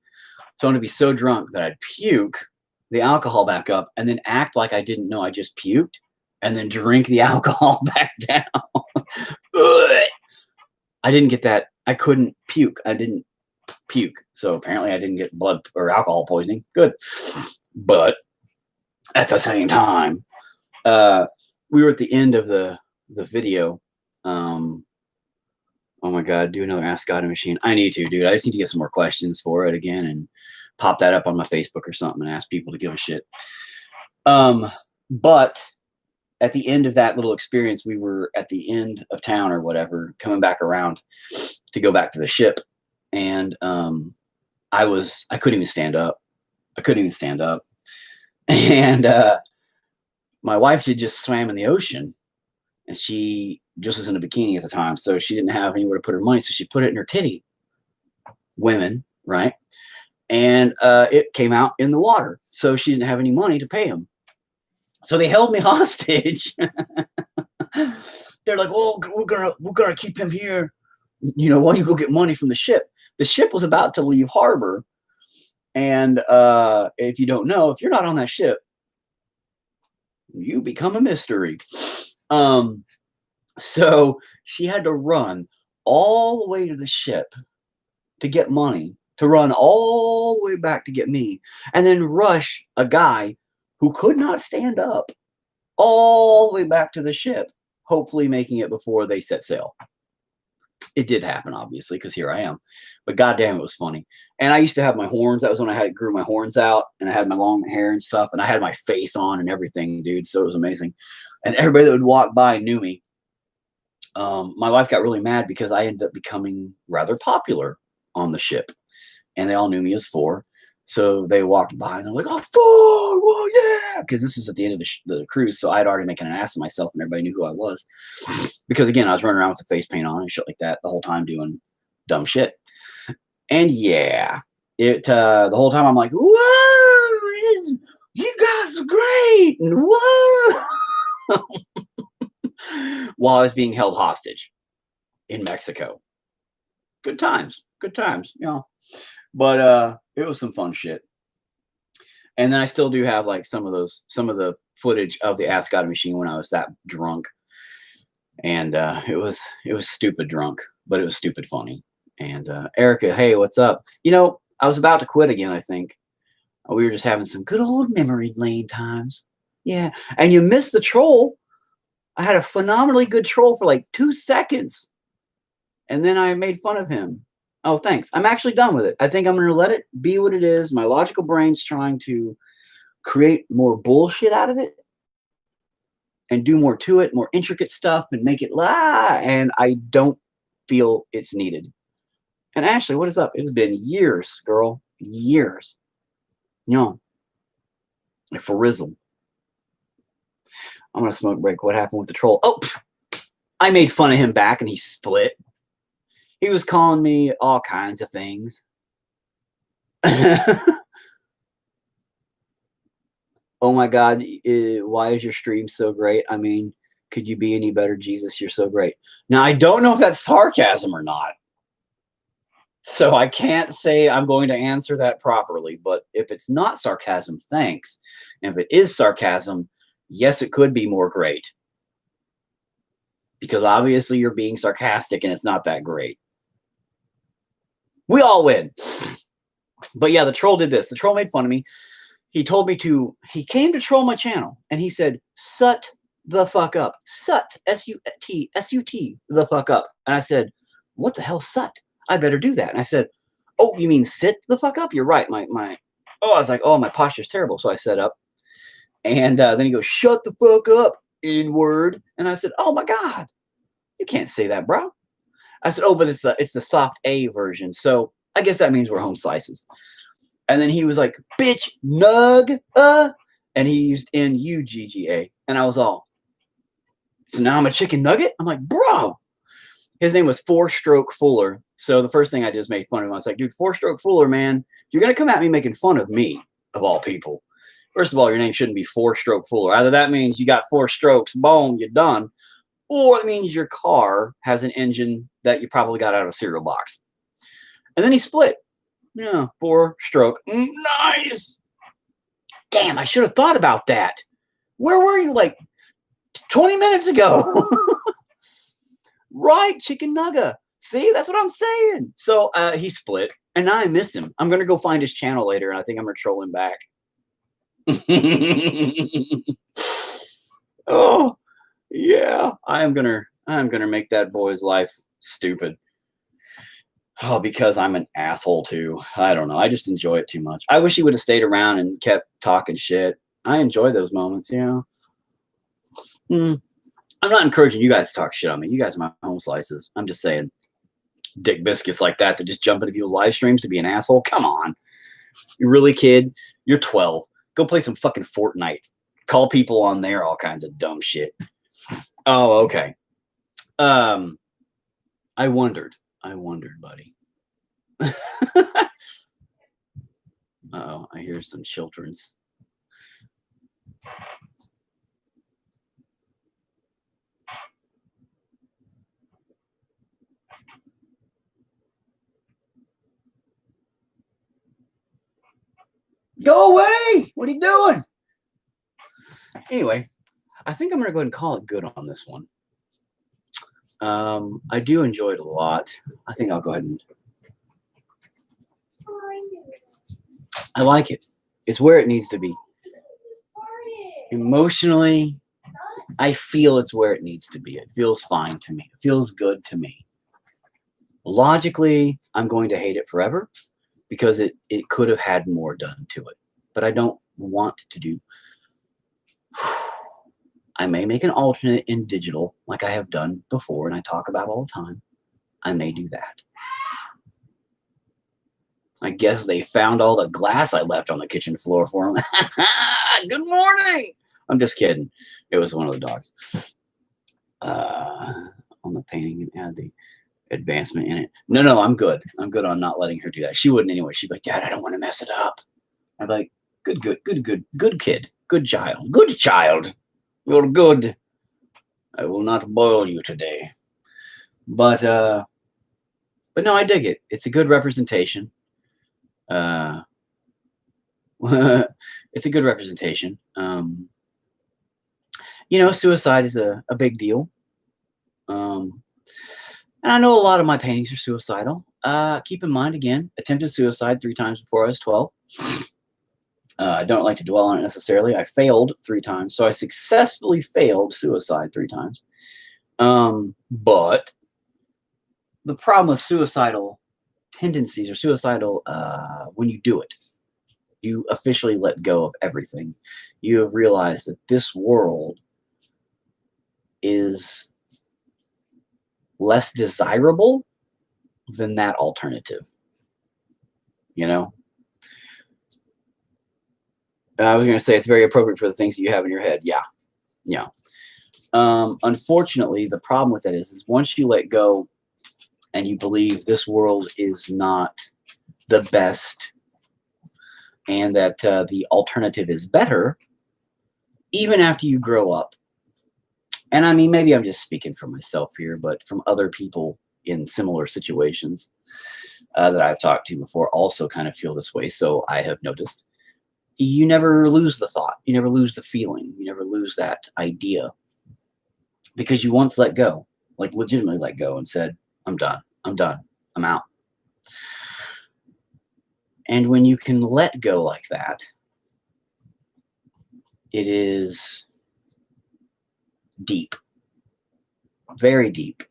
So I want to be so drunk that I'd puke the alcohol back up and then act like I didn't know I just puked and then drink the alcohol back down. I didn't get that. I couldn't puke. I didn't puke. So apparently I didn't get blood or alcohol poisoning. Good. But at the same time, we were at the end of the video. Oh my God, do another Ask God and Machine. I need to, dude. I just need to get some more questions for it again and pop that up on my Facebook or something and ask people to give a shit. But at the end of that little experience, we were at the end of town or whatever, coming back around to go back to the ship. And I couldn't even stand up. And my wife had just swam in the ocean, and she just was in a bikini at the time. So she didn't have anywhere to put her money. So she put it in her titty. Women, right? And it came out in the water. So she didn't have any money to pay them. So they held me hostage. They're like, "Oh, we're gonna keep him here, while you go get money from the ship." The ship was about to leave harbor, and if you don't know, if you're not on that ship, you become a mystery. So she had to run all the way to the ship to get money, to run all the way back to get me, and then rush a guy who could not stand up all the way back to the ship, hopefully making it before they set sail. It did happen, obviously, because here I am. But goddamn, it was funny. And I used to have my horns. That was when I grew my horns out, and I had my long hair and stuff, and I had my face on and everything, dude. So it was amazing. And everybody that would walk by knew me. My wife got really mad because I ended up becoming rather popular on the ship, and they all knew me as Four. So they walked by and they're like, "Oh, Four, well, yeah," because this is at the end of the cruise. So I'd already making an ass of myself, and everybody knew who I was. Because again, I was running around with the face paint on and shit like that the whole time, doing dumb shit. And yeah, the whole time I'm like, "Whoa, you guys are great!" And whoa. While I was being held hostage in Mexico. Good times, but it was some fun shit. And then I still do have like some of the footage of the Ask God machine when I was that drunk. And it was stupid drunk, but it was stupid funny. And Erica, hey, what's up? You know, I was about to quit again, I think. We were just having some good old memory lane times. Yeah. And you missed the troll. I had a phenomenally good troll for like 2 seconds. And then I made fun of him. Oh, thanks. I'm actually done with it. I think I'm going to let it be what it is. My logical brain's trying to create more bullshit out of it and do more to it, more intricate stuff, and make it and I don't feel it's needed. And Ashley, what is up? It's been years, girl. Years. You know, for Rizzle. I'm going to smoke break. What happened with the troll? Oh, I made fun of him back and he split. He was calling me all kinds of things. Oh my God, why is your stream so great? I mean, could you be any better, Jesus? You're so great. Now, I don't know if that's sarcasm or not. So I can't say I'm going to answer that properly. But if it's not sarcasm, thanks. And if it is sarcasm, yes, it could be more great. Because obviously you're being sarcastic and it's not that great. We all win. But yeah, the troll did this. The troll made fun of me. He told me he came to troll my channel and he said, "Sut the fuck up." Sut, S-U-T, S-U-T, the fuck up. And I said, "What the hell, sut? I better do that." And I said, "Oh, you mean sit the fuck up? You're right. I was like, oh, my posture's terrible." So I sat up. And then he goes, "Shut the fuck up, N-word." And I said, "Oh my God, you can't say that, bro." I said, "Oh, but it's the soft A version. So I guess that means we're home slices." And then he was like, "Bitch, nug, and he used N-U-G-G-A. And I was all, "So now I'm a chicken nugget?" I'm like, bro. His name was 4-Stroke Fuller. So the first thing I did was make fun of him. I was like, "Dude, 4-Stroke Fuller, man, you're going to come at me making fun of me, of all people. First of all, your name shouldn't be 4-Stroke Fuller. Either that means you got 4 strokes, boom, you're done. Or it means your car has an engine that you probably got out of a cereal box." And then he split. Yeah, 4-Stroke. Nice. Damn, I should have thought about that. Where were you like 20 minutes ago? Right, chicken nugget. See, that's what I'm saying. So he split, and now I miss him. I'm going to go find his channel later, and I think I'm going to troll him back. Oh, yeah. I'm gonna make that boy's life stupid. Oh, because I'm an asshole too. I don't know. I just enjoy it too much. I wish he would have stayed around and kept talking shit. I enjoy those moments, you know. I'm not encouraging you guys to talk shit on me. You guys are my home slices. I'm just saying, dick biscuits like that just jump into people's live streams to be an asshole. Come on. You really, kid? You're 12. Go play some fucking Fortnite. Call people on there all kinds of dumb shit. Oh, okay. I wondered, buddy. Uh-oh, I hear some children's. Go away! What are you doing? Anyway, I think I'm going to go ahead and call it good on this one. I do enjoy it a lot. I think I'll go ahead and... I like it. It's where it needs to be. Emotionally, I feel it's where it needs to be. It feels fine to me. It feels good to me. Logically, I'm going to hate it forever because it could have had more done to it. But I don't want to do... I may make an alternate in digital like I have done before and I talk about all the time. I may do that. I guess they found all the glass I left on the kitchen floor for them. Good morning. I'm just kidding. It was one of the dogs. On the painting and add the advancement in it. No, I'm good. I'm good on not letting her do that. She wouldn't anyway. She'd be like, "Dad, I don't want to mess it up." I'd be like, good kid. Good child. Good child. You're good. I will not boil you today. But no, I dig it. It's a good representation. It's a good representation. You know, suicide is a big deal. And I know a lot of my paintings are suicidal. Keep in mind, again, attempted suicide 3 times before I was 12. I don't like to dwell on it necessarily. I failed 3 times. So I successfully failed suicide 3 times. But the problem with suicidal tendencies or suicidal, when you do it, you officially let go of everything. You have realized that this world is less desirable than that alternative. You know? I was going to say it's very appropriate for the things that you have in your head. Yeah. Yeah. Unfortunately, the problem with that is once you let go and you believe this world is not the best and that the alternative is better, even after you grow up, and I mean, maybe I'm just speaking for myself here, but from other people in similar situations that I've talked to before also kind of feel this way. So I have noticed you never lose the thought. You never lose the feeling. You never lose that idea because you once let go, like legitimately let go and said, I'm done. I'm done. I'm out. And when you can let go like that, it is deep, very deep.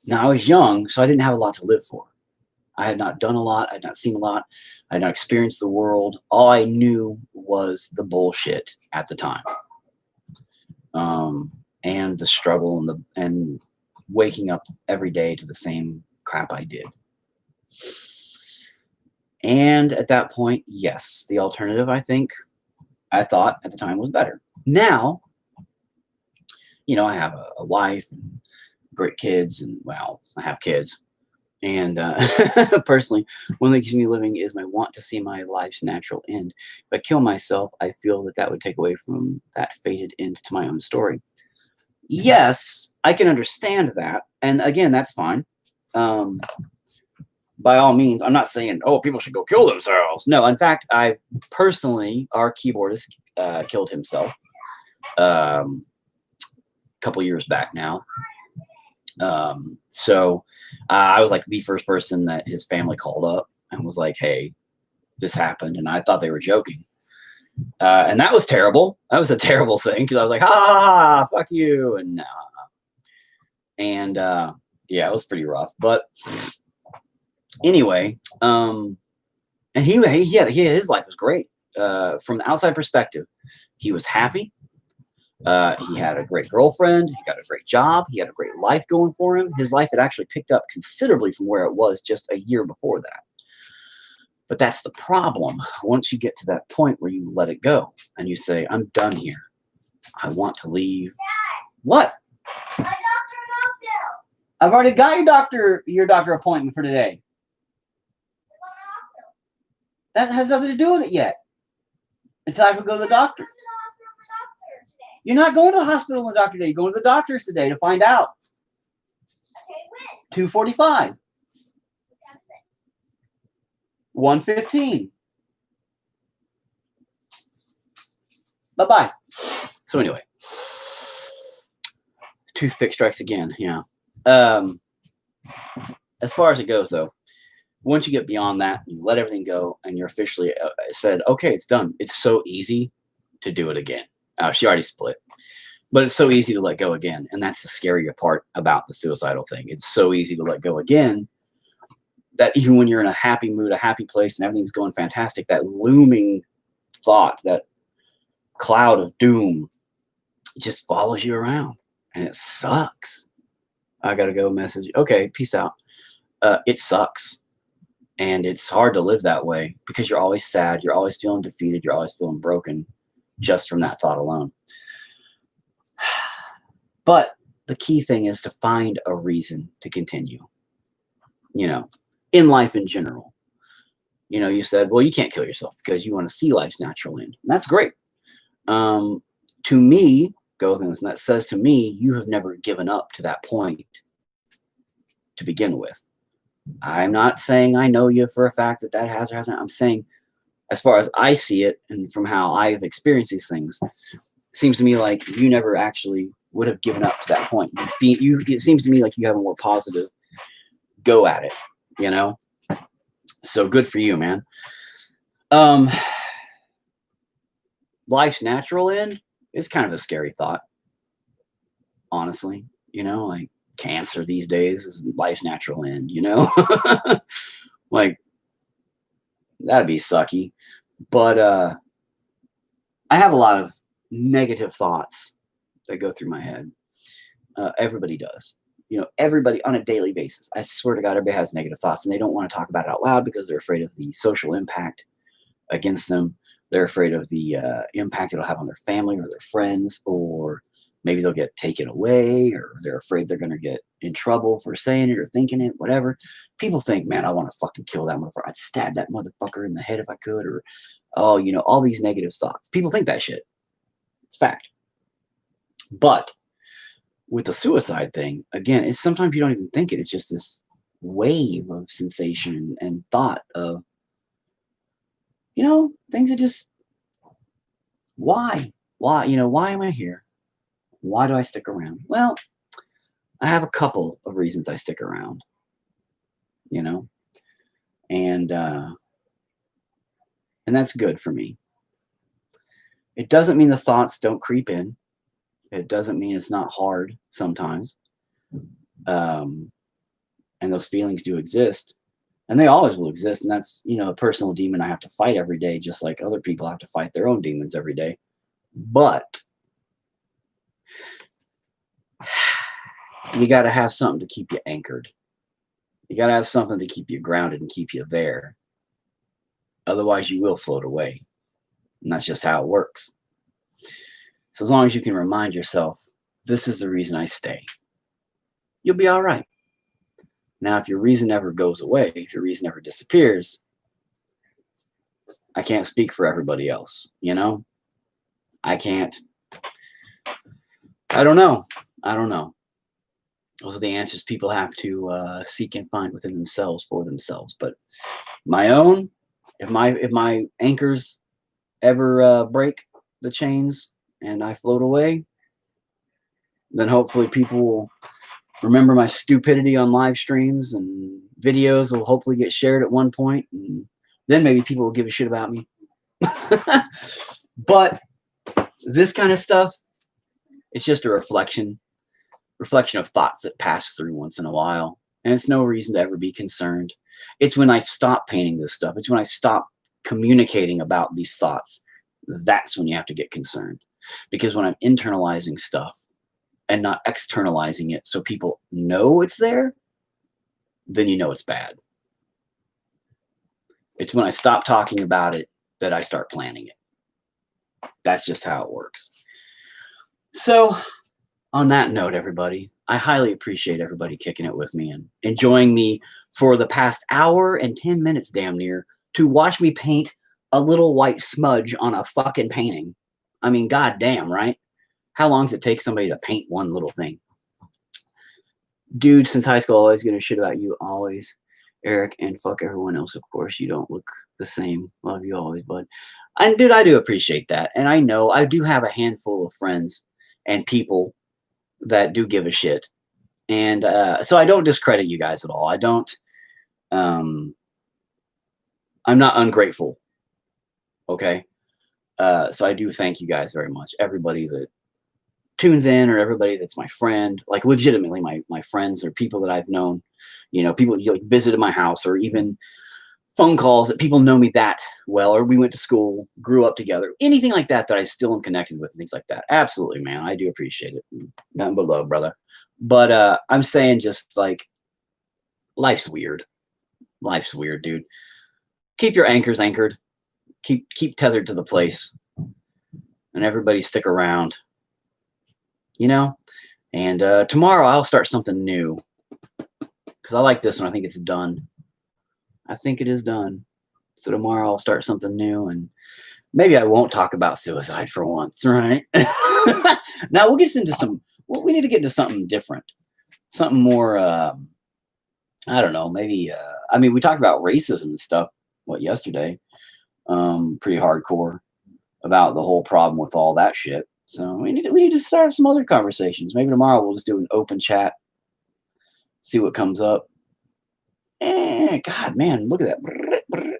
Now, I was young, so I didn't have a lot to live for. I had not done a lot. I had not seen a lot. I had not experienced the world. All I knew was the bullshit at the time. And the struggle and waking up every day to the same crap I did. And at that point, yes, the alternative, I thought at the time was better. Now, you know, I have a wife and great kids, and well, I have kids. And personally, one thing that keeps me living is my want to see my life's natural end. If I kill myself, I feel that that would take away from that fated end to my own story. Yes, I can understand that. And again, that's fine. By all means, I'm not saying, oh, people should go kill themselves. No, in fact, I personally, our keyboardist killed himself a couple years back now. So I was like the first person that his family called up and was like, hey, this happened. And I thought they were joking. And that was terrible. That was a terrible thing because I was like, ha, ha, ha, fuck you. And yeah, it was pretty rough. But anyway, and his life was great. From the outside perspective, he was happy. He had a great girlfriend. He got a great job. He had a great life going for him. His life had actually picked up considerably from where it was just a year before that. But that's the problem. Once you get to that point where you let it go and you say, I'm done here. I want to leave. Dad, what? My doctor in hospital. I've already got your doctor appointment for today. That has nothing to do with it yet. Until I can go to the doctor. You're not going to the hospital and the doctor today. You're going to the doctor's today to find out. Okay, when? 2:45. 1:15. Bye-bye. So anyway. Toothpick strikes again. Yeah. As far as it goes, though, once you get beyond that, you let everything go, and you're officially said, okay, it's done. It's so easy to do it again. She already split. But it's so easy to let go again. And that's the scarier part about the suicidal thing. It's so easy to let go again that even when you're in a happy mood, a happy place, and everything's going fantastic, that looming thought, that cloud of doom just follows you around. And it sucks. I got to go message. Okay, peace out. It sucks. And it's hard to live that way because you're always sad. You're always feeling defeated. You're always feeling broken just from that thought alone. But the key thing is to find a reason to continue, you know, in life in general. You know, you said, well, you can't kill yourself because you want to see life's natural end. And that's great. To me, and that says to me, you have never given up to that point to begin with. I'm not saying I know you for a fact that has or hasn't. I'm saying as far as I see it, and from how I've experienced these things, it seems to me like you never actually would have given up to that point. It seems to me like you have a more positive go at it, you know? So good for you, man. Life's natural end is kind of a scary thought, honestly. You know, like cancer these days is life's natural end, you know? Like, that'd be sucky. But I have a lot of negative thoughts that go through my head. Everybody does. You know, everybody on a daily basis. I swear to God, everybody has negative thoughts, and they don't want to talk about it out loud because they're afraid of the social impact against them. They're afraid of the impact it'll have on their family or their friends, or maybe they'll get taken away, or they're afraid they're going to get in trouble for saying it or thinking it, whatever. People think, man, I want to fucking kill that motherfucker. I'd stab that motherfucker in the head if I could, or, oh, you know, all these negative thoughts. People think that shit. It's fact. But with the suicide thing, again, it's sometimes you don't even think it. It's just this wave of sensation and thought of, you know, things that just, why? You know, why am I here? Why do I stick around? Well, I have a couple of reasons I stick around, you know, and that's good for me. It doesn't mean the thoughts don't creep in. It doesn't mean it's not hard sometimes. And those feelings do exist, and they always will exist. And that's, you know, a personal demon I have to fight every day, just like other people have to fight their own demons every day. But you got to have something to keep you anchored. You got to have something to keep you grounded and keep you there. Otherwise, you will float away. And that's just how it works. So as long as you can remind yourself, this is the reason I stay, you'll be all right. Now, if your reason ever goes away, if your reason ever disappears, I can't speak for everybody else, you know? I can't. I don't know. Those are the answers people have to seek and find within themselves for themselves. But my own, if my anchors ever break the chains and I float away, then hopefully people will remember my stupidity on live streams, and videos will hopefully get shared at one point, and then maybe people will give a shit about me. But this kind of stuff, it's just a reflection of thoughts that pass through once in a while, and it's no reason to ever be concerned. It's when I stop painting this stuff, it's when I stop communicating about these thoughts, that's when you have to get concerned. Because when I'm internalizing stuff and not externalizing it so people know it's there, then you know it's bad. It's when I stop talking about it that I start planning it. That's just how it works. So on that note, everybody, I highly appreciate everybody kicking it with me and enjoying me for the past hour and 10 minutes, damn near, to watch me paint a little white smudge on a fucking painting. I mean, goddamn, right? How long does it take somebody to paint one little thing? Dude, since high school, always gonna shit about you, always. Eric, and fuck everyone else, of course. You don't look the same. Love you always, bud. And dude, I do appreciate that. And I know I do have a handful of friends and people that do give a shit. And so I don't discredit you guys at all. I don't, I'm not ungrateful. Okay. So I do thank you guys very much. Everybody that tunes in, or everybody that's my friend, like legitimately my friends or people that I've known, you know, people like visited my house, or even phone calls that people know me that well, or we went to school, grew up together, anything like that I still am connected with, and things like that. Absolutely, man. I do appreciate it. Nothing but love, brother. But I'm saying, just like, life's weird. Life's weird, dude. Keep your anchors anchored. Keep tethered to the place. And everybody stick around. You know? And tomorrow I'll start something new. Because I like this one. I think it's done. I think it is done. So tomorrow I'll start something new, and maybe I won't talk about suicide for once, right? Now we'll get into some, we need to get into something different. Something more, I don't know, maybe, I mean, we talked about racism and stuff, yesterday? pretty hardcore about the whole problem with all that shit. So we need to start some other conversations. Maybe tomorrow we'll just do an open chat, see what comes up. God, man, look at that.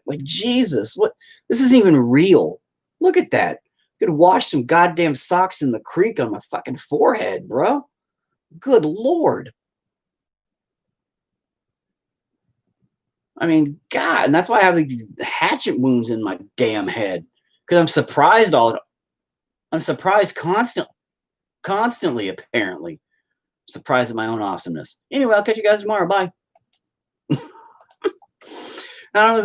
Like, Jesus, what? This isn't even real. Look at that. Could wash some goddamn socks in the creek on my fucking forehead, bro. Good Lord. I mean, God, and that's why I have these hatchet wounds in my damn head. Because I'm surprised I'm surprised constantly, apparently. Surprised at my own awesomeness. Anyway, I'll catch you guys tomorrow. Bye. I don't know who